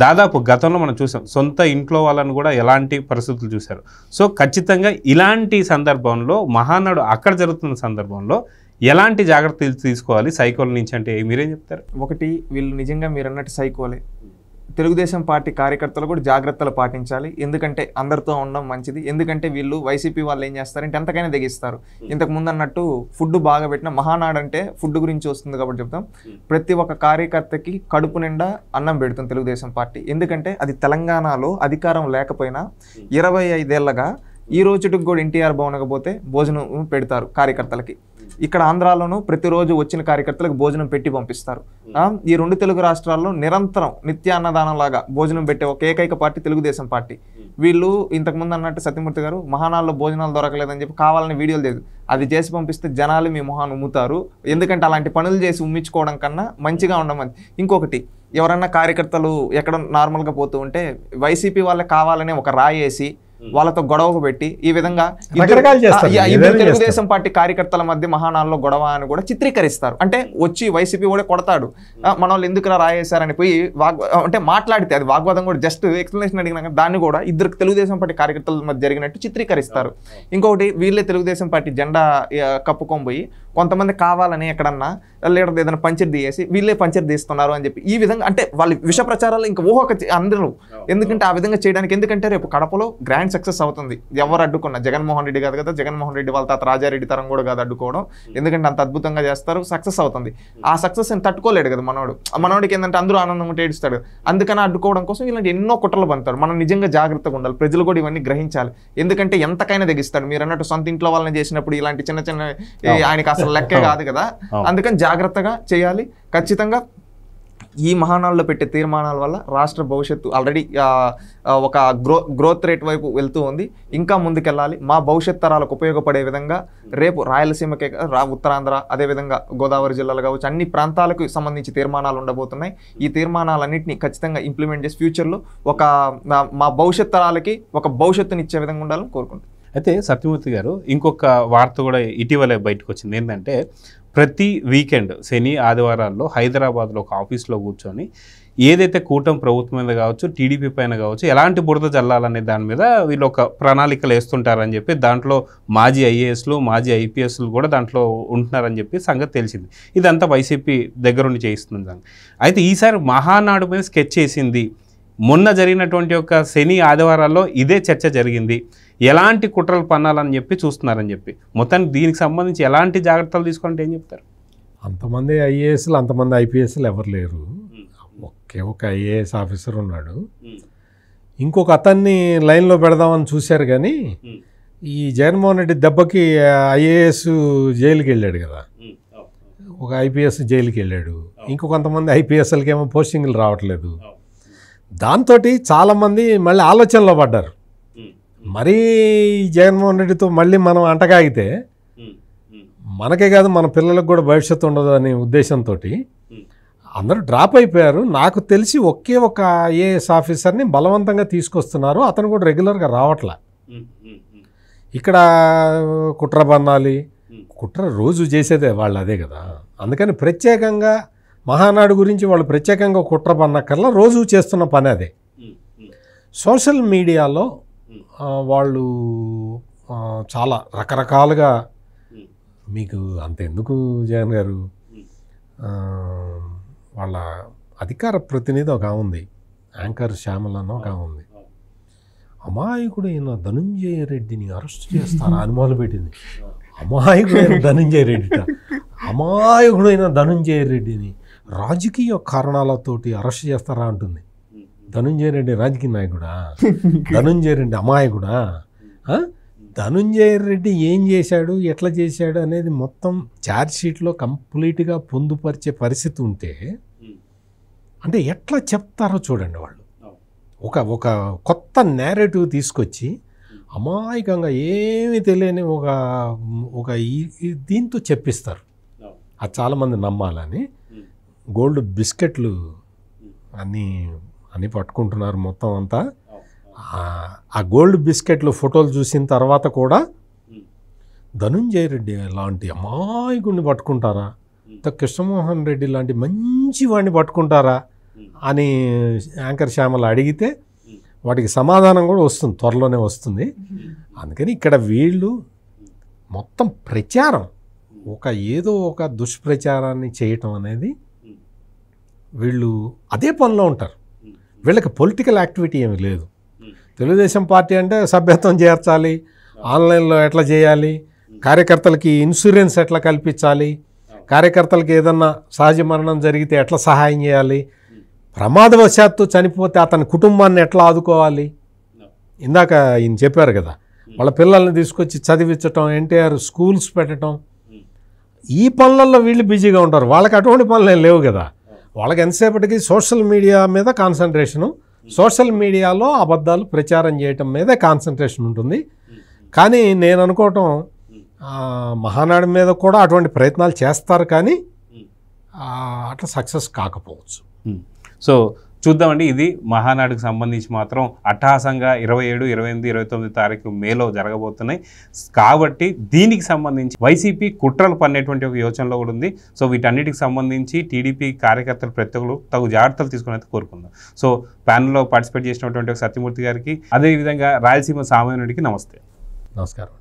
దాదాపు గతంలో మనం చూసాం, సొంత ఇంట్లో వాళ్ళని కూడా ఎలాంటి పరిస్థితులు చూశారు. సో ఖచ్చితంగా ఇలాంటి సందర్భంలో మహానాడు అక్కడ జరుగుతున్న సందర్భంలో ఎలాంటి జాగ్రత్తలు తీసుకోవాలి సైకోల నుంచి అంటే మీరేం చెప్తారు? ఒకటి, వీళ్ళు నిజంగా మీరు అన్నట్టు సైకోలే. తెలుగుదేశం పార్టీ కార్యకర్తలు కూడా జాగ్రత్తలు పాటించాలి. ఎందుకంటే అందరితో ఉండడం మంచిది. ఎందుకంటే వీళ్ళు వైసీపీ వాళ్ళు ఏం చేస్తారంటే ఎంతకైనా తెగిస్తారు. ఇంతకు ముందు అన్నట్టు ఫుడ్ బాగా పెట్టిన మహానాడు అంటే ఫుడ్ గురించి వస్తుంది కాబట్టి చెప్తాం. ప్రతి ఒక్క కార్యకర్తకి కడుపు నిండా అన్నం పెడుతుంది తెలుగుదేశం పార్టీ. ఎందుకంటే అది తెలంగాణలో అధికారం లేకపోయినా 25 ఏళ్ళగా ఈ రోజుకి కూడా ఎన్టీఆర్ భవన్కి పోతే భోజనం పెడతారు కార్యకర్తలకి. ఇక్కడ ఆంధ్రాలోనూ ప్రతిరోజు వచ్చిన కార్యకర్తలకు భోజనం పెట్టి పంపిస్తారు. ఈ 2 తెలుగు రాష్ట్రాల్లో నిరంతరం నిత్యాన్నదానం లాగా భోజనం పెట్టే ఒక ఏకైక పార్టీ తెలుగుదేశం పార్టీ. వీళ్ళు ఇంతకుముందు అన్నట్టు సత్యమూర్తి గారు మహానాల్లో భోజనాలు దొరకలేదని చెప్పి కావాలని వీడియోలు లేదు. అది చేసి పంపిస్తే జనాలు మీ మొహాన్ని ఉమ్ముతారు. ఎందుకంటే అలాంటి పనులు చేసి ఉమ్మించుకోవడం కన్నా మంచిగా ఉండమని. ఇంకొకటి, ఎవరన్నా కార్యకర్తలు ఎక్కడ నార్మల్గా పోతూ ఉంటే వైసీపీ వాళ్ళకి కావాలనే ఒక రాయేసి వాళ్ళతో గొడవకు పెట్టి ఈ విధంగా తెలుగుదేశం పార్టీ కార్యకర్తల మధ్య మహానాల్లో గొడవ అని కూడా చిత్రీకరిస్తారు. అంటే వచ్చి వైసీపీ కూడా కొడతాడు, మన వాళ్ళు ఎందుకు రాయేశారని పోయి అంటే మాట్లాడితే అది వాగ్వాదం కూడా జస్ట్ ఎక్స్ప్లెనేషన్ అడిగినాక దాన్ని కూడా ఇద్దరు తెలుగుదేశం పార్టీ కార్యకర్తల మధ్య జరిగినట్టు చిత్రీకరిస్తారు. ఇంకొకటి, వీళ్ళే తెలుగుదేశం పార్టీ జెండా కప్పుకొని పోయి కొంతమంది కావాలని ఎక్కడన్నా లీడర్ ఏదైనా పంచర్ తీయేసి వీళ్ళే పంచర్ తీస్తున్నారు అని చెప్పి ఈ విధంగా అంటే వాళ్ళు విష ప్రచారాలు ఇంకా అందరూ. ఎందుకంటే ఆ విధంగా చేయడానికి, ఎందుకంటే రేపు కడపలో గ్రాండ్ సక్సెస్ అవుతుంది. ఎవరు అడ్డుకున్నా జగన్మోహన్ రెడ్డి కాదు కదా, జగన్మోహన్ రెడ్డి వాళ్ళ తాత రాజారెడ్డి తరం కూడా కాదు అడ్డుకోవడం. ఎందుకంటే అంత అద్భుతంగా చేస్తారు, సక్సెస్ అవుతుంది. ఆ సక్సెస్ అని తట్టుకోలేడు కదా మనోడికి. ఏంటంటే అందరూ ఆనందం ఉంటే ఏడుస్తాడు. అందుకని అడ్డుకోవడం కోసం ఇలాంటి ఎన్నో కుట్రలు పంతాడు. మనం నిజంగా జాగ్రత్తగా ఉండాలి. ప్రజలు కూడా ఇవన్నీ గ్రహించాలి. ఎందుకంటే ఎంతకైనా తెగిస్తాడు. మీరు అన్నట్టు సొంత ఇంట్లో వాళ్ళని చేసినప్పుడు ఇలాంటి చిన్న చిన్న ఆయనకి అసలు లెక్కే కాదు కదా. అందుకని జాగ్రత్తగా చేయాలి. ఖచ్చితంగా ఈ మహానాడులో పెట్టే తీర్మానాల వల్ల రాష్ట్ర భవిష్యత్తు ఆల్రెడీ ఒక గ్రోత్ రేట్ వైపు వెళ్తూ ఉంది. ఇంకా ముందుకెళ్ళాలి. మా భవిష్యత్ తరాలకు ఉపయోగపడే విధంగా రేపు రాయలసీమకే ఉత్తరాంధ్ర, అదేవిధంగా గోదావరి జిల్లాలు కావచ్చు, అన్ని ప్రాంతాలకు సంబంధించి తీర్మానాలు ఉండబోతున్నాయి. ఈ తీర్మానాలన్నింటినీ ఖచ్చితంగా ఇంప్లిమెంట్ చేసి ఫ్యూచర్లో మా భవిష్యత్ తరాలకి ఒక భవిష్యత్తునిచ్చే విధంగా ఉండాలని కోరుకుంటున్నాను. అయితే సత్యమూర్తి గారు, ఇంకొక వార్త కూడా ఇటీవలే బయటకు వచ్చింది. ఏంటంటే ప్రతి వీకెండ్ శని ఆదివారాల్లో హైదరాబాద్లో ఒక ఆఫీస్లో కూర్చొని ఏదైతే కూటమి ప్రభుత్వం మీద కావచ్చు, టీడీపీ పైన కావచ్చు, ఎలాంటి బురద జల్లాలనే దాని మీద వీళ్ళు ఒక ప్రణాళికలు వేస్తుంటారని చెప్పి దాంట్లో మాజీ ఐఏఎస్లు, మాజీ ఐపీఎస్లు కూడా దాంట్లో ఉంటున్నారని చెప్పి సంగతి తెలిసింది. ఇదంతా వైసీపీ దగ్గరుండి చేయిస్తుంది. అయితే ఈసారి మహానాడు మీద స్కెచ్ చేసింది. మొన్న జరిగినటువంటి ఒక శని ఆదివారాల్లో ఇదే చర్చ జరిగింది. ఎలాంటి కుట్రలు పన్నాలని చెప్పి చూస్తున్నారని చెప్పి మొత్తానికి దీనికి సంబంధించి ఎలాంటి జాగ్రత్తలు తీసుకుంటే ఏం చెప్తారు? అంతమంది ఐఏఎస్లు, అంతమంది ఐపీఎస్లు ఎవరు లేరు. ఒక ఐఏఎస్ ఆఫీసర్ ఉన్నాడు. ఇంకొక అతన్ని లైన్లో పెడదామని చూశారు. కానీ ఈ జగన్మోహన్ రెడ్డి దెబ్బకి ఐఏఎస్ జైలుకి వెళ్ళాడు కదా, ఒక ఐపీఎస్ జైలుకి వెళ్ళాడు. ఇంకొంతమంది ఐపీఎస్లకి ఏమో పోస్టింగ్లు రావట్లేదు. దాంతో చాలామంది మళ్ళీ ఆలోచనలో పడ్డారు. మరీ జగన్మోహన్ రెడ్డితో మళ్ళీ మనం అంటగాగితే మనకే కాదు మన పిల్లలకు కూడా భవిష్యత్తు ఉండదు అనే ఉద్దేశంతో అందరూ డ్రాప్ అయిపోయారు. నాకు తెలిసి ఒకే ఒక ఐఏఎస్ ఆఫీసర్ని బలవంతంగా తీసుకొస్తున్నారు. అతను కూడా రెగ్యులర్గా రావట్లే. ఇక్కడ కుట్ర బన్నాలి, కుట్ర రోజు చేసేదే వాళ్ళు, అదే కదా. అందుకని ప్రత్యేకంగా మహానాడు గురించి వాళ్ళు ప్రత్యేకంగా కుట్ర పన్నక్కర్లా, రోజు చేస్తున్న పని అదే. సోషల్ మీడియాలో వాళ్ళు చాలా రకరకాలుగా, మీకు అంతెందుకు జగన్ గారు, వాళ్ళ అధికార ప్రతినిధి ఒక ఉంది, యాంకర్ శ్యామల అని ఒక ఉంది, అమాయకుడైన ధనుంజయ రెడ్డిని అరెస్ట్ చేస్తారా అని మొదలుపెట్టింది. అమాయకుడైన ధనుంజయ రెడ్డి, అమాయకుడైన ధనుంజయ రెడ్డిని రాజకీయ కారణాలతోటి అరెస్ట్ చేస్తారా అంటుంది. ధనుంజయ రెడ్డి రాజకీయ నాయకుడా? ధనుంజయ రెడ్డి అమాయకుడా? ధనుంజయ రెడ్డి ఏం చేశాడు, ఎట్లా చేశాడు అనేది మొత్తం ఛార్జ్షీట్లో కంప్లీట్గా పొందుపరిచే పరిస్థితి ఉంటే అంటే ఎట్లా చెప్తారో చూడండి వాళ్ళు. ఒక కొత్త నేరేటివ్ తీసుకొచ్చి అమాయకంగా ఏమీ తెలియని ఒక దీంతో చెప్పిస్తారు. అది చాలామంది నమ్మాలని గోల్డ్ బిస్కెట్లు అన్నీ పట్టుకుంటున్నారు మొత్తం అంతా. ఆ గోల్డ్ బిస్కెట్లు ఫోటోలు చూసిన తర్వాత కూడా ధనుంజయ రెడ్డి లాంటి అమాయకుడిని పట్టుకుంటారా, కృష్ణమోహన్ రెడ్డి లాంటి మంచి వాడిని పట్టుకుంటారా అని యాంకర్ శ్యామల అడిగితే వాటికి సమాధానం కూడా వస్తుంది, త్వరలోనే వస్తుంది. అందుకని ఇక్కడ వీళ్ళు మొత్తం ప్రచారం ఏదో ఒక దుష్ప్రచారాన్ని చేయటం అనేది వీళ్ళు అదే పనిలో ఉంటారు. వీళ్ళకి పొలిటికల్ యాక్టివిటీ ఏమీ లేదు. తెలుగుదేశం పార్టీ అంటే సభ్యత్వం చేర్చాలి, ఆన్లైన్లో ఎట్లా చేయాలి, కార్యకర్తలకి ఇన్సూరెన్స్ ఎట్లా కల్పించాలి, కార్యకర్తలకి ఏదన్నా సహజ మరణం జరిగితే ఎట్లా సహాయం చేయాలి, ప్రమాదవశాత్తు చనిపోతే అతని కుటుంబాన్ని ఎట్లా ఆదుకోవాలి. ఇందాక ఈయన చెప్పారు కదా, వాళ్ళ పిల్లల్ని తీసుకొచ్చి చదివించటం, ఎన్టీఆర్ స్కూల్స్ పెట్టడం, ఈ పనులలో వీళ్ళు బిజీగా ఉంటారు. వాళ్ళకి అటువంటి పనులు లేవు కదా. వాళ్ళకి ఎంతసేపటికి సోషల్ మీడియా మీద కాన్సన్ట్రేషను, సోషల్ మీడియాలో అబద్ధాలు ప్రచారం చేయటం మీదే కాన్సన్ట్రేషన్ ఉంటుంది. కానీ నేను అనుకోవటం మహానాడు మీద కూడా అటువంటి ప్రయత్నాలు చేస్తారు, కానీ అట్లా సక్సెస్ కాకపోవచ్చు. సో చూద్దామండి. ఇది మహానాడుకు సంబంధించి మాత్రం అట్టహాసంగా 27, 28, 29 తారీఖు మేలో జరగబోతున్నాయి. కాబట్టి దీనికి సంబంధించి వైసీపీ కుట్రలు పన్నేటువంటి ఒక యోచనలో కూడా ఉంది. సో వీటన్నిటికి సంబంధించి టీడీపీ కార్యకర్తలు ప్రతి ఒక్కరు తగు జాగ్రత్తలు తీసుకుని అయితే కోరుకుందాం. సో ప్యానల్లో పార్టిసిపేట్ చేసినటువంటి సత్యమూర్తి గారికి, అదేవిధంగా రాయలసీమ సామాన్యుడికి నమస్తే. నమస్కారం.